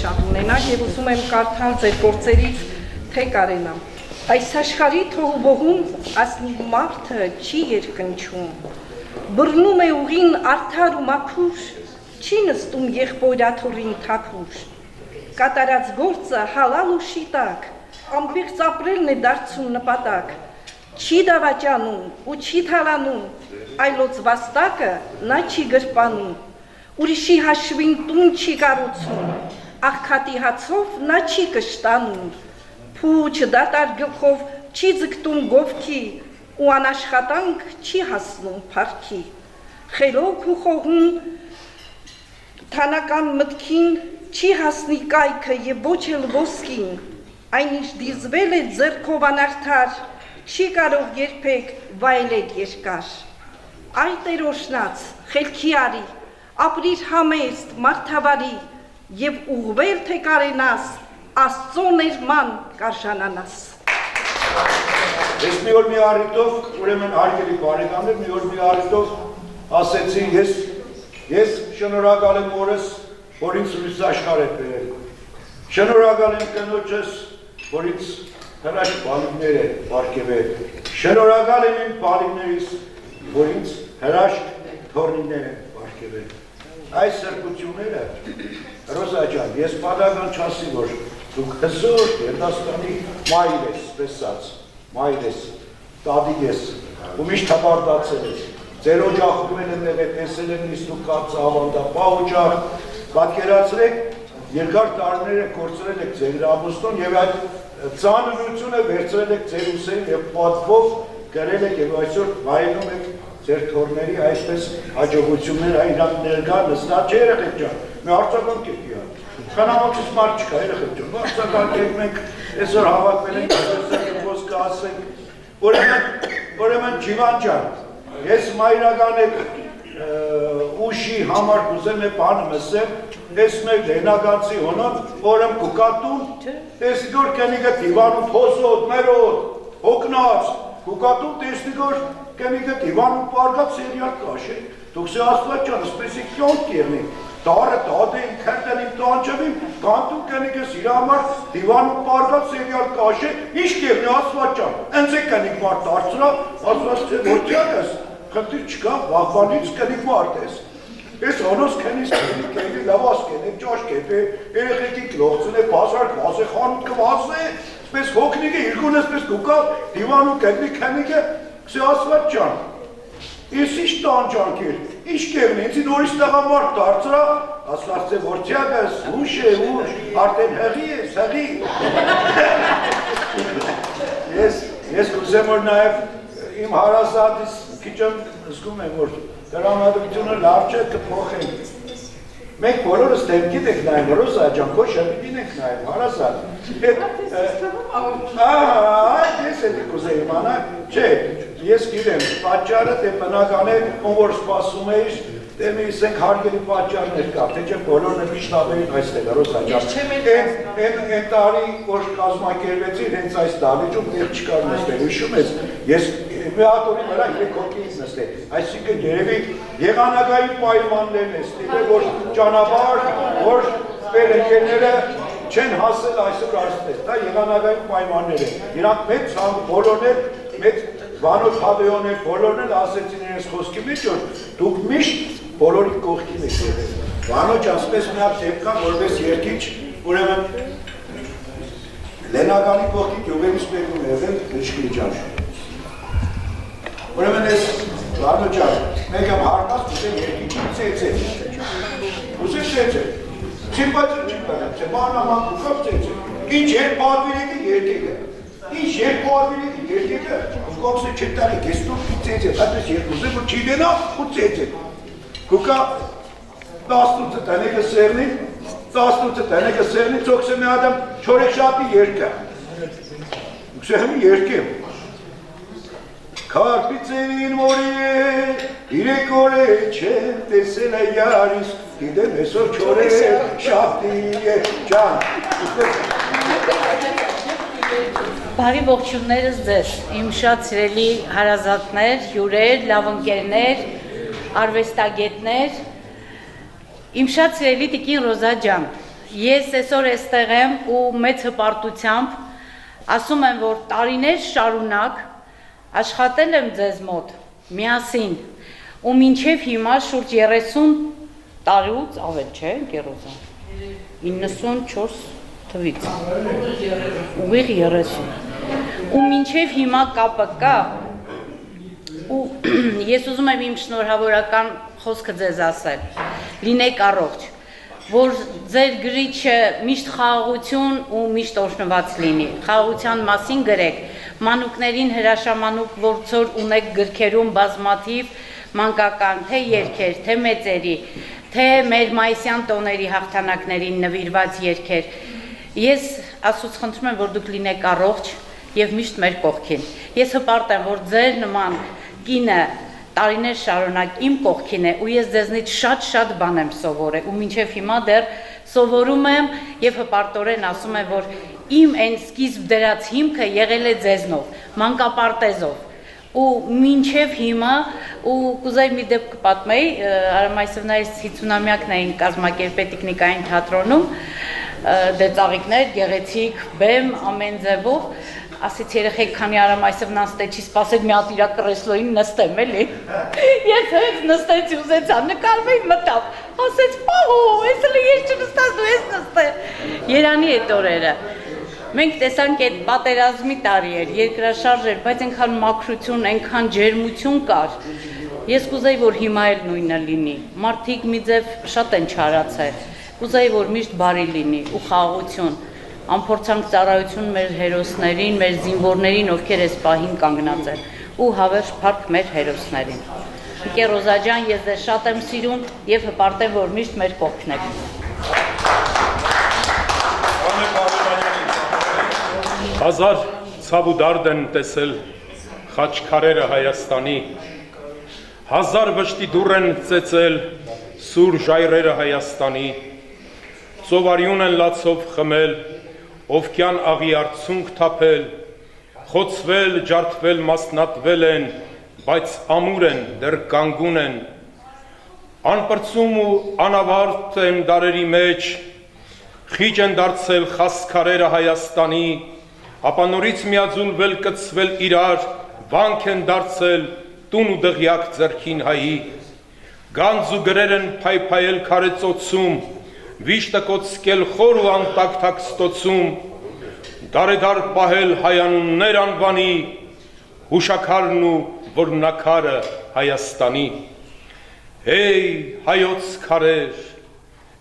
Շատ ունենաք եւ ուզում եմ կարդալ ձեր գործերից թե կարենամ։ Այս աշխարհի թողուբողում ասնիկ մարդը չի երկնչում, բռնում է ուղին արդար ու մաքուր, չի նստում եղբորաթորին թափուր, կատարած գործը հալալ ու շիտակ, ամբողջ ապրելն է դարձում նպատակ, չի դավաճանում ու չի թալանում, այլոց վաստակը նա չի գրպանում, ուրիշի հաշվին տուն չի կառուցում, աղքատի հացով նա չի կշտանում, փուչ դատար գլխով չի ձգտում գովքի ու անաշխատանք չի հասնում փառքի, խելոք ու խոհում թանական մտքին չի հասնի կայքը եւ ոչ էլ ոսկին, այնիշ դիզվել է ձեռքով անարդար, չի կարող երբեք վայելել երկար, այ տերոշնած, խելքի արի, ապրիր համեստ, մարդավարի եւ ուղվել թե կարենաս, Աստծո ներման կարժանանաս։ Ես մի օր մի առիթով, ուրեմն հարգելի բարեկամներ, մի օր մի առիթով ասեցի, ես շնորհակալ եմ օրս, որ ինձ լույս աշխարհ է բերել։ Շնորհակալ եմ կնոջս, որ ինձ հրաշք բալիկներ է պարգևել։ Շնորհակալ եմ իմ բալիկներից, որ ինձ հրաշք թորնիներ են պարգևել։ Այս սրբությունները, Ռոզա ջան, ես պատահական չասի, որ դուք հզոր Երդաստանի մայր ես, սպեսած, մայր ես, տատիկ ես, ու միշտ հապարտացել ես, ձեր օջախում են եղել, տեսել են իսկ դուք կարծը ավանդապահ օջախ, պատկերացրեք, երկար տարիներ եք կորցրել եք ձեր իրավուստուն և այդ ծանրությունը վերցրել եք ձեր ուսերին և պատվով գրել եք և այսօր վայելում եք ձեր թորների այսպես հաջողություններ իրանք ներկա նստած չէ երեխեք ջան, մի արձագանք եք իան, խանամոքից մարդ չկա երեխեք ջան, արձագանք եք մենք այսօր հավաքվել ենք, այսպես խոսքը ասենք, ուրեմն Ջիվան ջան, ես մայրական եք ուշի համար կուզեմ է բանը մսեմ, ես մեր լենագանցի հոնոն, որեմ կուկատուն, տեսնիգոր կենիգը դիվանում փոսոտ, մերոտ, հոգնած, կուկատուն տեսնիգոր կենիգը դիվանում պարգատ սերիալ կաշե, դուք սե աստված ճան, սպեսի կյոնք կերնի, դարը դադեին, քերտենիմ տանջևիմ, կանտում կենիգը սիրա համար դիվանում պարգատ սերիալ կաշե, ինչ կերնի աստված ճան, ընձ է կենիգ մարդ դարձրա, աստված թե ոչյան ես, խնդիր չկա, վաղվանից կենիգ մարդ ես, ես հոնոս կենիս կենի լավաս կենի, ճաշ կեպե, երեխեքի կլողցն է, բասար կվազ է, խանութ կվազ է, սպես հոգնիգը, իրգուն է սպես կուկա, դիվանում կենի կենիգը, կսե ասված ճան, ես ինչ տանջանք էր, ինչ կեղն է, ինձի նորից տղամարդ դարձրա, ասված է որթյակս, ուշ է, ուշ, արդեն հեղի ես, հեղի, ես կուզեմ որ նաև իմ հարազատիս քիչն զգում եմ, որ դրամատուրգությունը լավ չէ կփոխենք, մենք բոլորս դեմքիդ եք նայում, Ռոզա ջան, քո շապիկին եք նայում, հարազատ, ես էդի կուզեի իմանալ, չէ, ես գիտեմ, պատճառը թե բնական է, ում որ սպասում էիր, դե մի ասենք հարգելի պատճառներ կա, թե չէ բոլորն է միշտ ավերին այստեղ, Ռոզա ջան, են տարի, որ կազմակերպեցին հենց այս դալիճում, երբ չկար նստել, հիշում ես, ես մի հատորի վրա 3 հոգի նստել, այսինքն երևի եղանակային պայմաններն է ստիպել, որ ճանապարհ, որ վերընկերները չեն հասել այսօր այստեղ, դա եղանակային պայմաններ են, իրանք մեծ բոլորն էլ, մեծ Վանոց Հաբեոն էլ բոլորն էլ ասեցին իրենց խոսքի մեջ, որ դուք միշտ բոլորի կողքին եք եղել, Վանոց ասպես մի հատ դեպք կա, որպես երկիչ, ուրեմն Լենագանի կողքի գյուղերից մեկում է եղել Լճկի ջան Ուրեմն ես Վանո ջան, մեկ եմ հարկած կուզեմ երկիչին ծեծել, կուզեմ ծեծել, չիմպացր չիմպացր, չէ բանաման կուկավ ծեծել, ինչ երբ պատվիրեք է երկեկը, ինչ երբ պատվիրեք է երկեկը, կուկավս է չետարեք, ես տուր կի ծեծել, այդպես երկուզեմ, որ չի դենա ու ծեծել, կուկա 18 տենեկը սերնի, ծոքսեմ է ադամ չորեք շապի երկը, ուքսեմ երկեմ, Քարպիցերին մորի է, իրեք օր է չեն տեսել է յարիս, գիտեմ այսօր չոր է շապտի է ճան։ Բարի ողջուններս ձեզ, իմ շատ սիրելի հարազատներ, հյուրեր, լավ ընկերներ, արվեստագետներ, իմ շատ սիրելի տիկին Ռոզա ջան, ես այսօր այստեղ եմ ու մեծ հպարտությամբ ասում եմ, որ տարիներ շարունակ աշխատել եմ ձեզ մոտ միասին ու մինչև հիմա շուրջ 30 տարուց ավել չէ, Գերոզան, 94 թվից, ուղիղ 30, ու մինչև հիմա կապը կա, ու ես ուզում եմ իմ շնորհավորական խոսքը ձեզ ասել, լինեք առողջ, որ ձեր գրիչը միշտ խաղաղություն ու միշտ օրհնված լինի, խաղաղության մասին գրեք, մանուկներին հրաշամանուկ որցոր ունեք գրքերում բազմաթիվ մանկական, թե երգեր, թե մեծերի, թե մեր մայիսյան տոների հաղթանակներին նվիրված երգեր, ես Աստծուց խնդրում եմ, որ դուք լինեք առողջ և միշտ մեր կողքին, ես հպարտ եմ, որ ձեր նման կինը տարիներ շարունակ իմ կողքին է ու ես ձեզնից շատ բան եմ սովորել ու մինչև հիմա դեռ սովորում եմ և հպարտորեն ասում եմ, որ իմ այն սկիզբ դրած հիմքը եղել է ձեզնով, մանկապարտեզով ու մինչև հիմա ու կուզեի մի դեպք կպատմեի, Արամ Այսևնայից 50-ամյակն էին կազմակերպել Տիկնիկային թատրոնում, դեծաղիկներ, գեղեցիկ, բեմ, ամեն ձևով, ասեց երեխեք, քանի Արամ Այսևնան ստեչի սպասեք մի հատ իրա կրեսլոյին նստեմ, էլի, ես հենց նստեցի ուզեցա, նկարվեի մտավ, ասեց պաղո, ես էլի ես չնստած դու ես նստե, երանի էտ օրերը, մենք տեսանք այդ պատերազմի տարի էր, երկրաշարժ էր, բայց այնքան մաքրություն, այնքան ջերմություն կար, ես կուզեի, որ հիմա էլ նույնը լինի, մարդիկ մի ձև շատ են չարացել, կուզեի, որ միշտ բարի լինի ու խաղաղություն, անփորձանք ծառայություն մեր հերոսներին, մեր զինվորներին, ովքեր այս պահին կանգնած են, ու հավերժ փառք մեր հերոսներին։ Տիկե Ռոզա ջան, ես ձեզ շատ եմ սիրում և հպարտ եմ, որ միշտ մեր կողքն եք։ Հազար ցավ ու դարդ են տեսել խաչքարերը Հայաստանի, հազար վշտի դուռ են ծեծել սուր ժայռերը Հայաստանի, ծովարյուն են լացով խմել, Ովքյան աղի արցունք թափել, խոցվել, ջարդվել, մասնատվել են, բայց ամուր են, դեռ կանգուն են, անպրծում ու անավարտ են դարերի մեջ, խիճ են դարձել խասքարերը Հայաստանի, ապա նորից միաձուլվել, կցվել իրար, վանք են դարձել, տուն ու դղյակ ձեռքին հայի, գանձ ու գրեր են փայփայել քարեծոցում, վիշտը կոծկել խոր ու անտակ ստոցում, դարեդար պահել հայանուններ անվանի, հուշաքարն ու որմնակարը Հայաստանի, հեյ հայոց քարեր,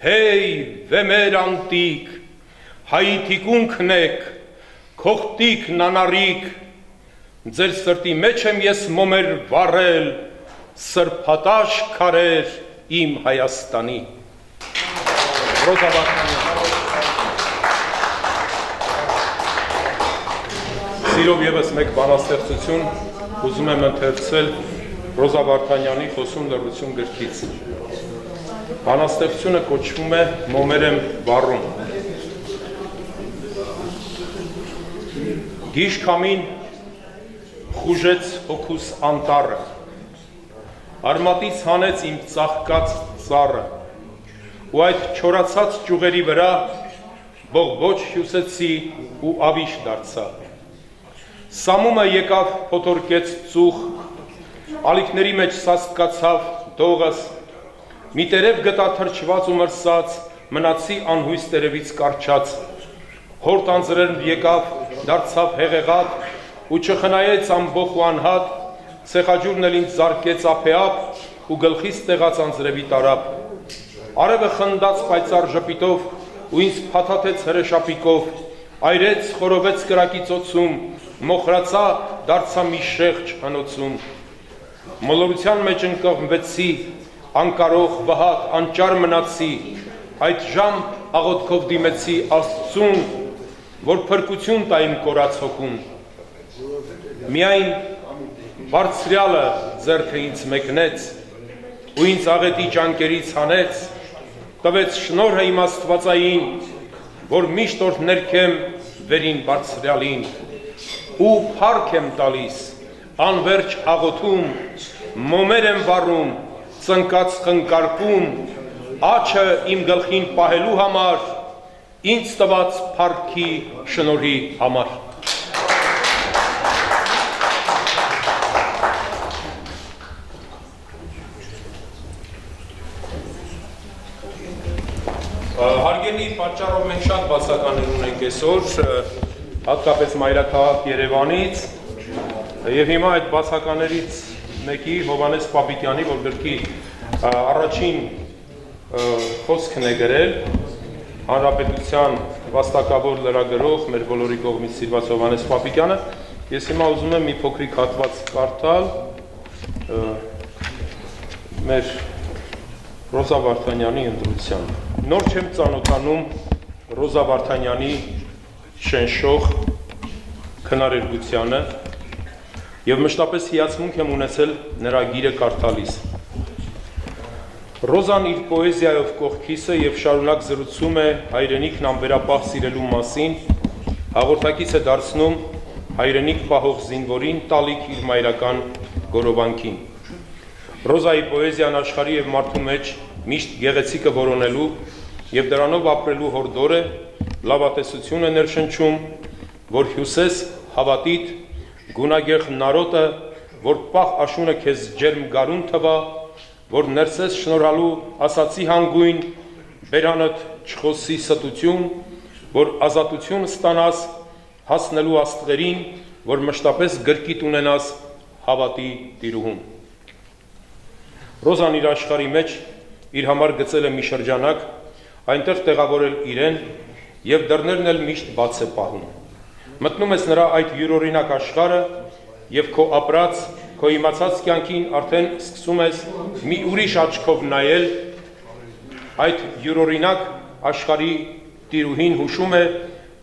հեյ վեմեր անտիկ, հայի թիկունքն եք, քողտիկն անարիք, ձեր սրտի մեջ եմ ես մոմեր վառել, սրբատաշ քարեր իմ Հայաստանի։ Ռոզա Վարդանյան։ Սիրով ևս մեկ բանաստեղծություն ուզում եմ ընթերցել Ռոզա Վարդանյանի Խոսուն լռություն գրքից։ Բանաստեղծությունը կոչվում է Մոմեր եմ վառում։ Գիշ քամին խուժեց հոգուս անտառը, արմատից հանեց իմ ծաղկած ծառը, ու այդ չորացած ճյուղերի վրա բողբոջ հյուսեցի ու ավիշ դարձա։ Սամումը եկավ փոթորկեց ծուխ, ալիքների մեջ սաստկացավ դողս, մի տերև գտա թրջված ու մրսած, մնացի անհույս տերևից կարճած, հորտ անձրերն եկավ, դարձավ հեղեղատ, ու չխնայեց ամբոխ ու անհատ, ցեխաջուրն էլ ինձ զարկեց ափեապ ու գլխից տեղած անձրևի տարապ։ Արևը խնդաց պայծառ ժպիտով ու ինձ փաթաթեց հրեշապիկով, այրեց, խորովեց կրակի ծոցում, մոխրացա, դարձա մի շեղջ հնոցում։ Մոլորության մեջ ընկղմվեցի, անկարող, վհատ, անճար մնացի, այդ ժամ աղոթքով դիմեցի Աստծուն, որ փրկություն տա իմ կորած հոգուն։ Միայն բարձրյալը ձեռքը ինձ մեկնեց ու ինձ աղետի ճանկերից հանեց, տվեց շնորհը իմ Աստվածային, որ միշտ օր ներքեմ վերին բարձրյալին, ու փառք եմ տալիս, անվերջ աղոթում, մոմեր եմ վառում, ծնկած խնկարկում, աչը իմ գլխին պահելու համար, ինձ տված փառքի շնորհի համար։ շատ բացականներ ունենք այսօր, հատկապես մայրաքաղաք Երևանից, եւ հիմա այդ բացականներից մեկի Հովհաննես Պապիկյանի, որ գրքի առաջին խոսքն է գրել, Հանրապետության վաստակավոր լրագրող, մեր բոլորի կողմից սիրված Հովհաննես Պապիկյանը, ես հիմա ուզում եմ մի փոքրիկ հատված կարդալ մեր Ռոզա Վարդանյանի ընտրության։ Նոր չեմ ծանոթանում Ռոզա Վարդանյանի շնշող քնարերգությանը եւ մշտապես հիացմունք եմ ունեցել նրա գիրը կարդալիս։ Ռոզան իր պոեզիայով կողքիսը եւ շարունակ զրուցում է հայրենիքն անվերապահ սիրելու մասին, հաղորդակից է դարձնում հայրենիք պահող զինվորին տալիք իր մայրական գորովանքին։ Ռոզայի պոեզիան աշխարհի եւ մարդու մեջ միշտ գեղեցիկը որոնելու եւ դրանով ապրելու հորդոր է, լավատեսություն է ներշնչում, որ հյուսես հավատիդ, գունագեղ նարոտը, որ պահ աշունը քեզ ջերմ գարուն թվա, որ ներսես շնորհալու ասացի հանգույն, բերանդ չխոսի ստություն, որ ազատություն ստանաս հասնելու աստղերին, որ մշտապես գրկիտ ունենաս հավատի տիրուհուն։ Ռոզան իր աշխարհի մեջ իր համար գծել է մի շրջանակ, այնտեղ տեղավորել իրեն եւ դռներն էլ միշտ բաց է պահում։ Մտնում ես նրա այդ յուրօրինակ աշխարհը եւ քո ապրած, քո իմացած կյանքին արդեն սկսում ես մի ուրիշ աչքով նայել, այդ յուրօրինակ աշխարհի տիրուհին հուշում է,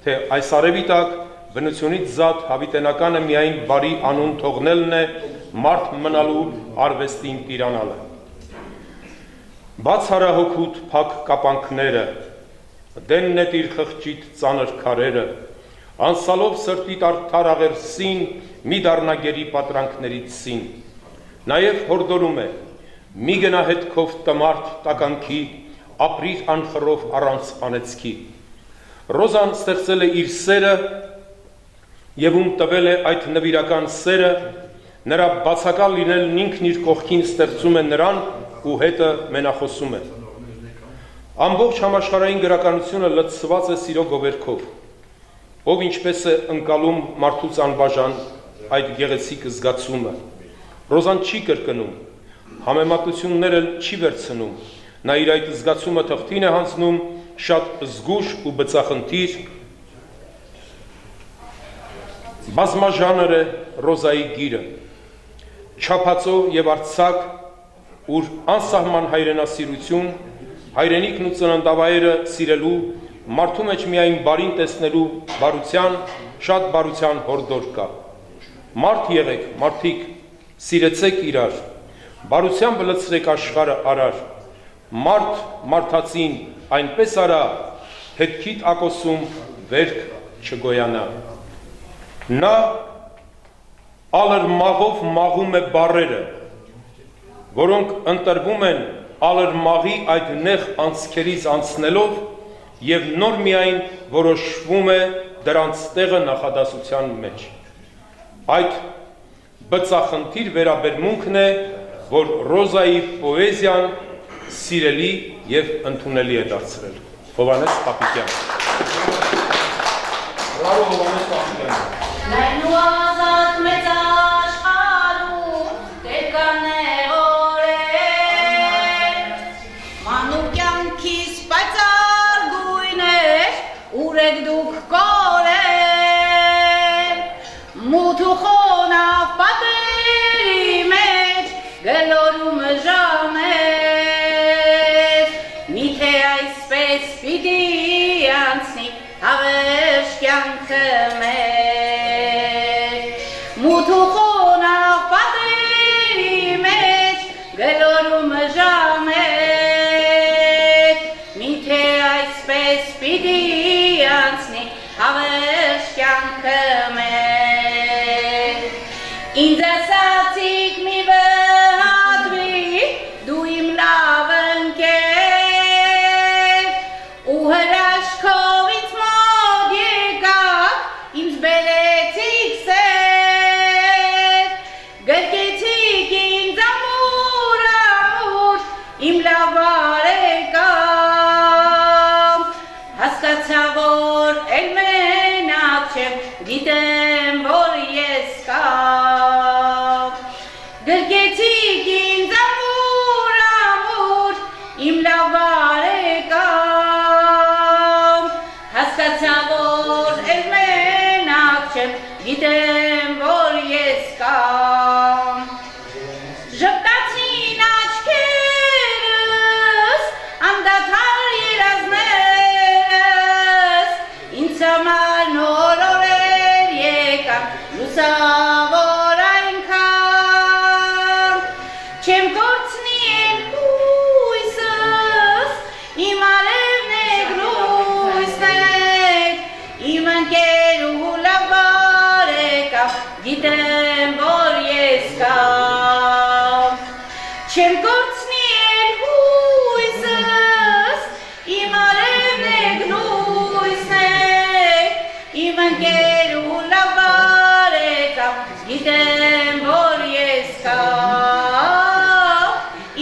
թե այս արևի տակ բնությունից զատ հավիտենականը միայն բարի անուն թողնելն է, մարդ մնալու արվեստին տիրանալը։ Բաց հարահոգուտ փակ կապանքները, դենն է իր խղճիտ ծանր քարերը, անսալով սրտիտ արդար աղերսին, մի դառնա գերի պատրանքներից սին։ Նաև հորդորում է, մի գնա հետքով տմարդ տականքի, ապրիր անխռով առանց անեծքի։ Ռոզան ստեղծել է իր սերը եւ ում տվել է այդ նվիրական սերը, նրա բացակալ լինելն ինքն իր կողքին ստեղծում է նրան ու հետը մենախոսում է։ Ամբողջ համաշխարհային գրականությունը լցված է սիրո գովերքով, ով ինչպես է ընկալում մարդուց անբաժան այդ գեղեցիկ զգացումը։ Ռոզան չի կրկնում, համեմատություններ էլ չի վերցնում, նա իր այդ զգացումը թղթին է հանձնում շատ զգուշ ու բծախնդիր, բազմաժանր է Ռոզայի գիրը, չափածո եւ արձակ, ուր անսահման հայրենասիրություն, հայրենիքն ու ծննդավայրը սիրելու, մարդու մեջ միայն բարին տեսնելու բարության, շատ բարության հորդոր կա։ Մարդ եղեք, մարդիկ, սիրեցեք իրար, բարությամբ լցրեք աշխարհը արար, մարդ մարդածին այնպես արա, հետքիդ ակոսում վերք չգոյանա։ Նա ալր մաղով մաղում է բառերը, որոնք ընտրվում են ալր մաղի այդ նեղ անցքերից անցնելով եւ նոր միայն որոշվում է դրանց տեղը նախադասության մեջ։ Այդ բծախնդիր վերաբերմունքն է, որ Ռոզայի պոեզիան սիրելի եւ ընդունելի է դարձրել։ Հովհաննես Պապիկյան։ Բրավո Հովհաննես Պապիկյան։ Լայնուազատ մեծ աշխարհում դեր կանե օրեր, մանուկյանքիս պայծառ գույներ, ուրեք դուք կորեր, մութ ու խոնավ պատերի մեջ գլորում ժամեր, միթե այսպես պիտի անցնի հավերժ կյանքը մեր, մութ ու խոնավ պատերի մեջ գլորում ժամեր, միթե այսպես պիտի անցնի հավերժ կյանքը մեր, ինձ ասացիք մի վհատվի, դու իմ լավ ընկեր, ու հրաշքով ինձ մոտ եկաք, ինձ բերեցիք սեր, գրկեցիք ինձ ամուր ամուր, իմ լավ բարեկամ, հասկացա որ չեմ, գիտեմ, որ ես կամ։ Ժպտացին աչքերս, անդադար երազներս, ինձ համար նոր օրեր եկան, լուսավոր այնքան, չեմ կորցնի են հույսս, իմ արևն եք լույսներ, իմ ընկեր ու լավ բարեկամ, գիտեմ, որ ես կամ, չեմ կորցնի են հույսս, իմ արևն եք լույսներ, իմ ընկեր ու լավ բարեկամ, գիտեմ, որ ես կամ,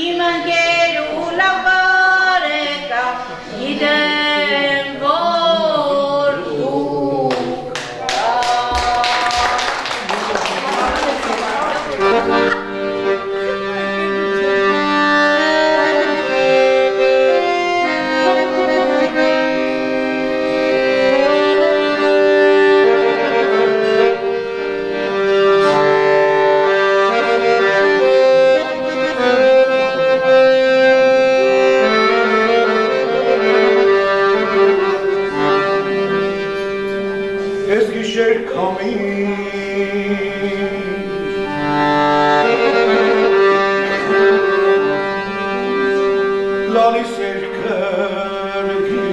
իմ ընկեր ու լավ բարեկամ, գիտեմ, որ դու Ես գիշեր քամի լալիս էր կրգի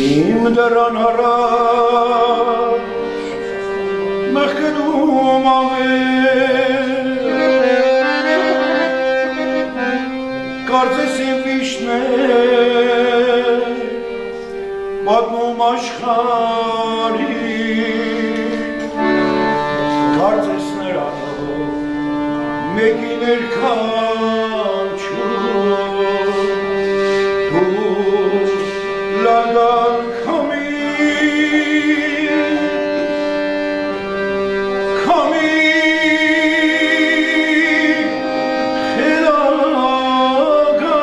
իմ դրան հարած մխկնում կարծես իմ վիշներ պատմում աշխարհի կարծես նրանով մեկին էր կանչում դու լանդան քամի խելագա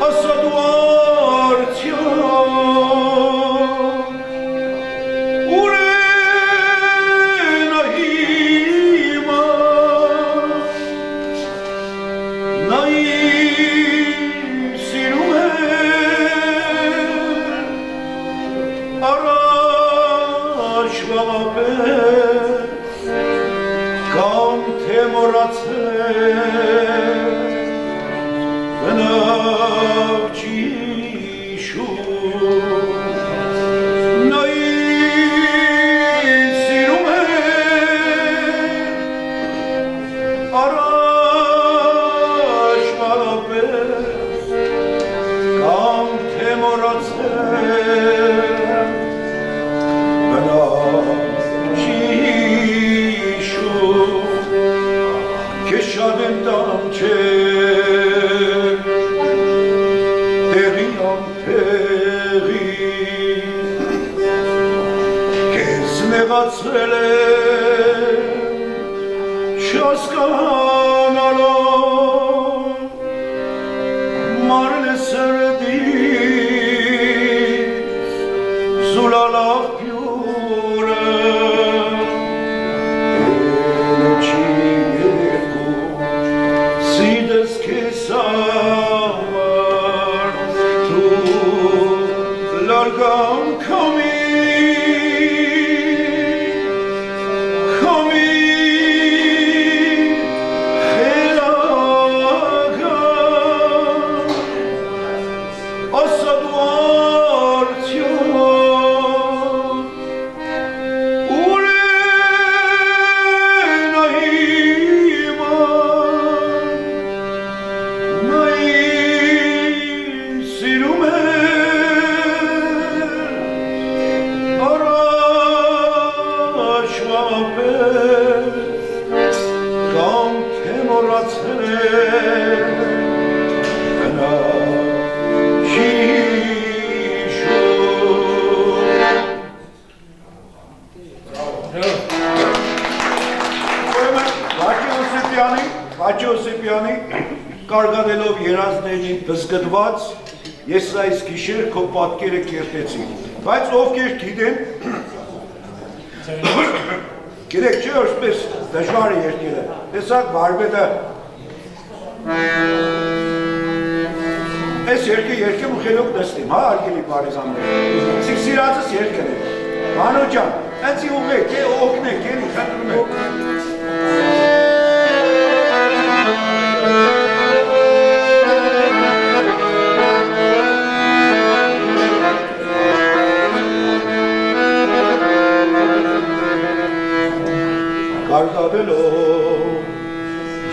ասա դու արդյոք ուր է նա հիմա նա ինձ սիրում է առաջվա պես կամ թե մոռացել բնավ ճիշում նա ինձ սիրում է առաջվա պես կամ թե մոռացել բնավ ճիշում քեզ շատ եմ տանջել տեղի անտեղի քեզ նեղացրել եմ չհասկանալով մարել է սրտիս զուլալավ պյուրը էլ չի երկու սիդս քեզ համար դու լարգան քամի խելագա ասա դու արդյոք ուր է նա հիմա նա ինձ սիրում է առաջվա պես կամ թե մոռացել է բնավ ճիշում Վաչի Օսիպյանի կարգադրելով երազներին բզգտված ես այս գիշեր քո պատկերը կերտեցի, բայց ովքեր գիտեն, գիտեք չէ, որպես դժվար է երկիրը, տեսակ վարվետը, այս երկեմ ու խելոք նստիմ, հա արգելի բարեզամներ, սիրածս երկն է, Մանո ջան, հենց ուղեք, օգնեք, էլի խնդրում եք։ Կարտավելով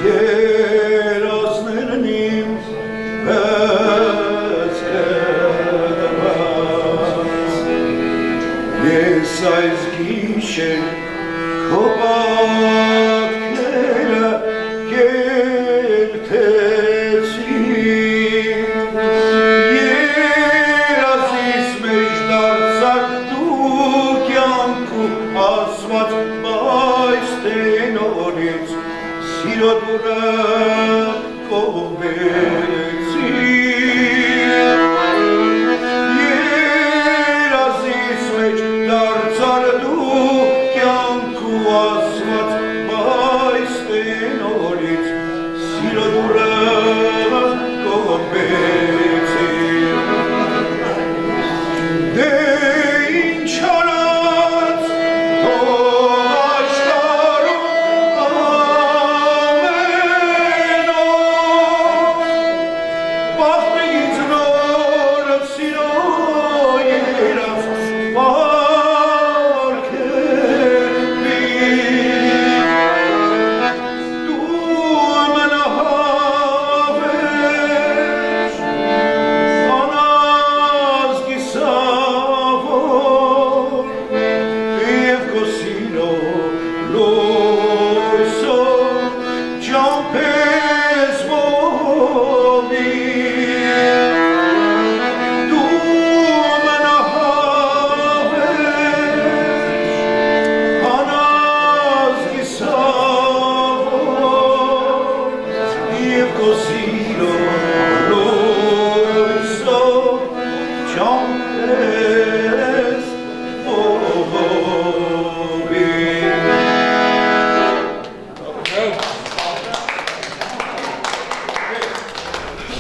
երազներն իմ ես այս գիշեր քո պատկերը կերտեցի երազիս մեջ դարձար դու կյանքում ասված բայց տենորից սիրո դուրը կողմեցի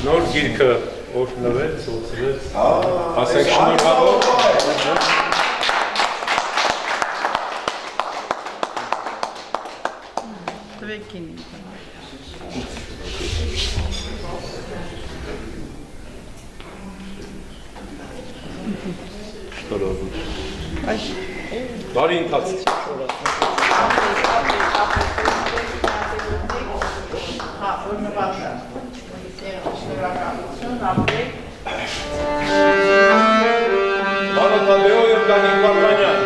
Նոր գիրքը օրհնվեց, ոցվեց, ասենք շնորհավոր։ Տվեկին ինձ։ Բարի ընթացք։ Բարոթաբեո Եվգանիկ Վարդանյան։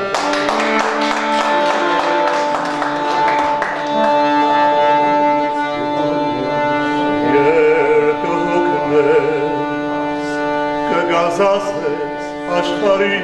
Կգազացես աշխարհի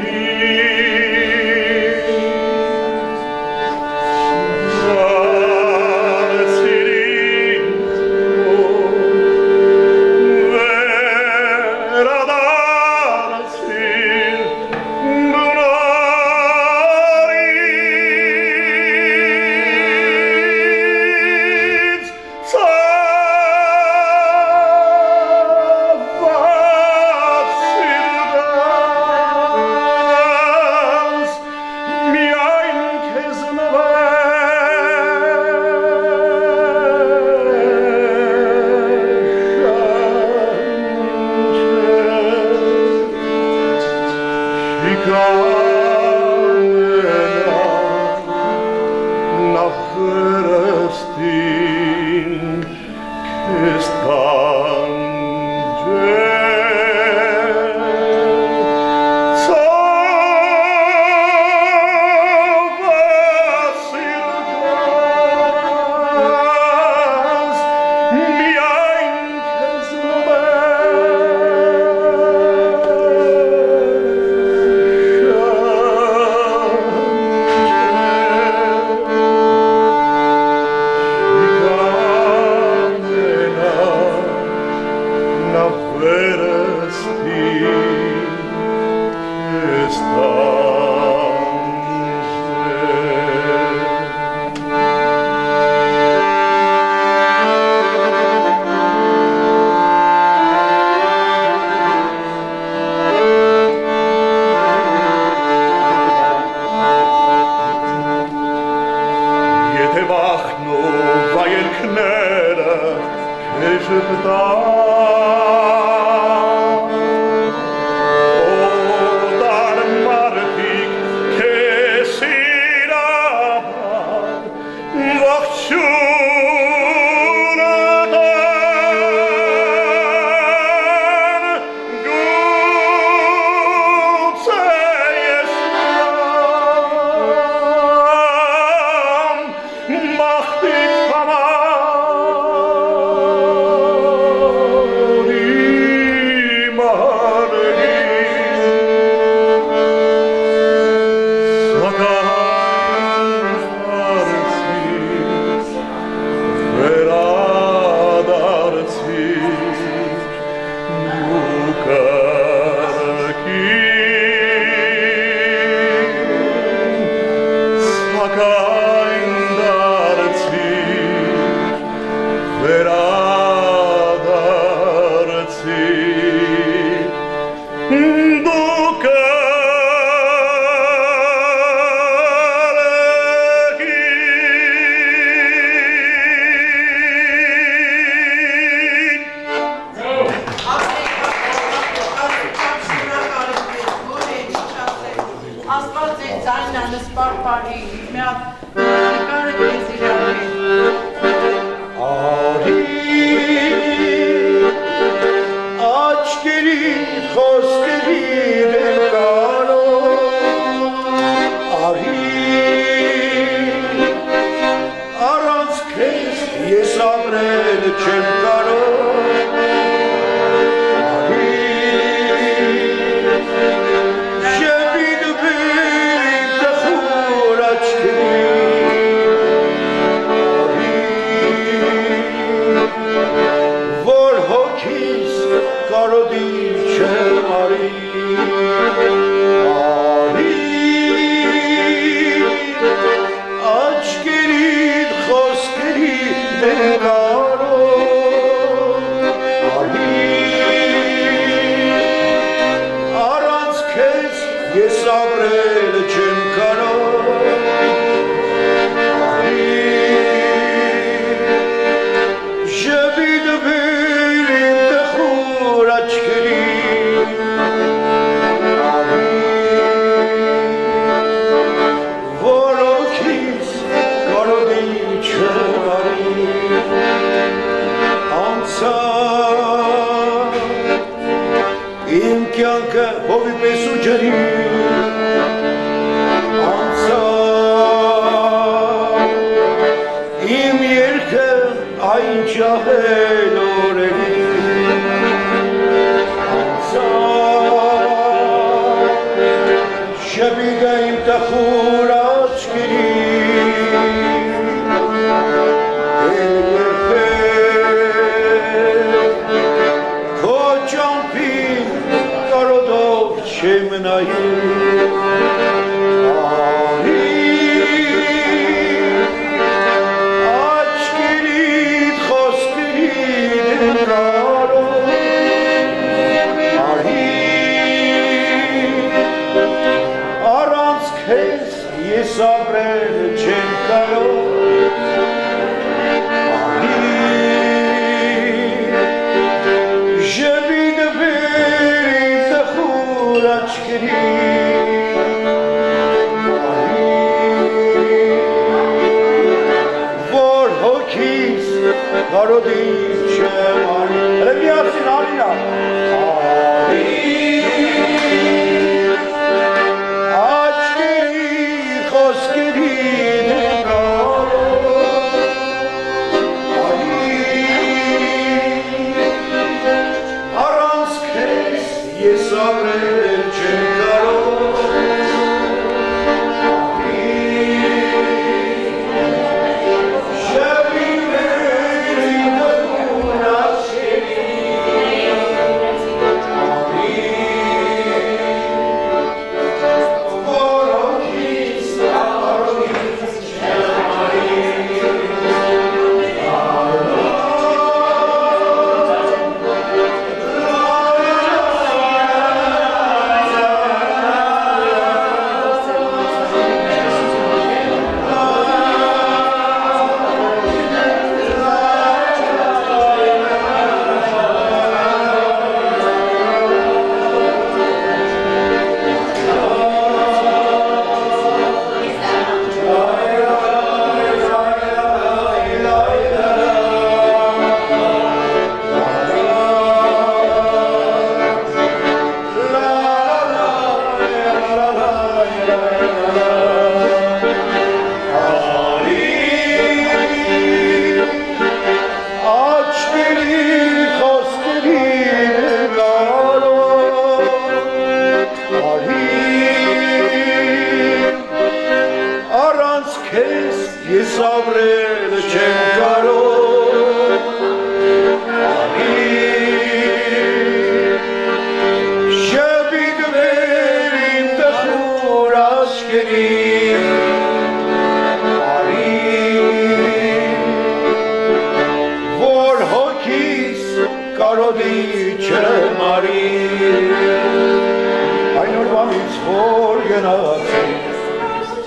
գնացի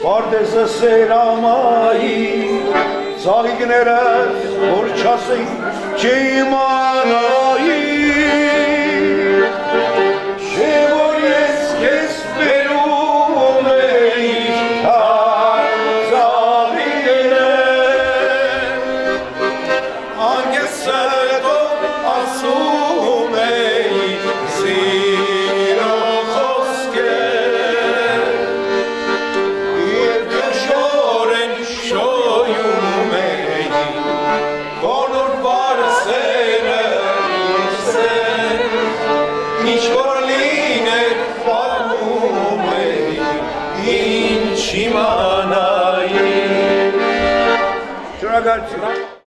Պարտեզը սերամայի Ծաղիկներս որ չասեի չիմանայի Չէ որ ես քեզ բերում էի ծաղիկներ Անգեստով ասում էի սիրո խոսքեր Եվ գշորեն շոյում էի բոլոր բարսերը իսեր Ինչ որ լիներ պատմում էի ինչ իմանայի Շնորհակալություն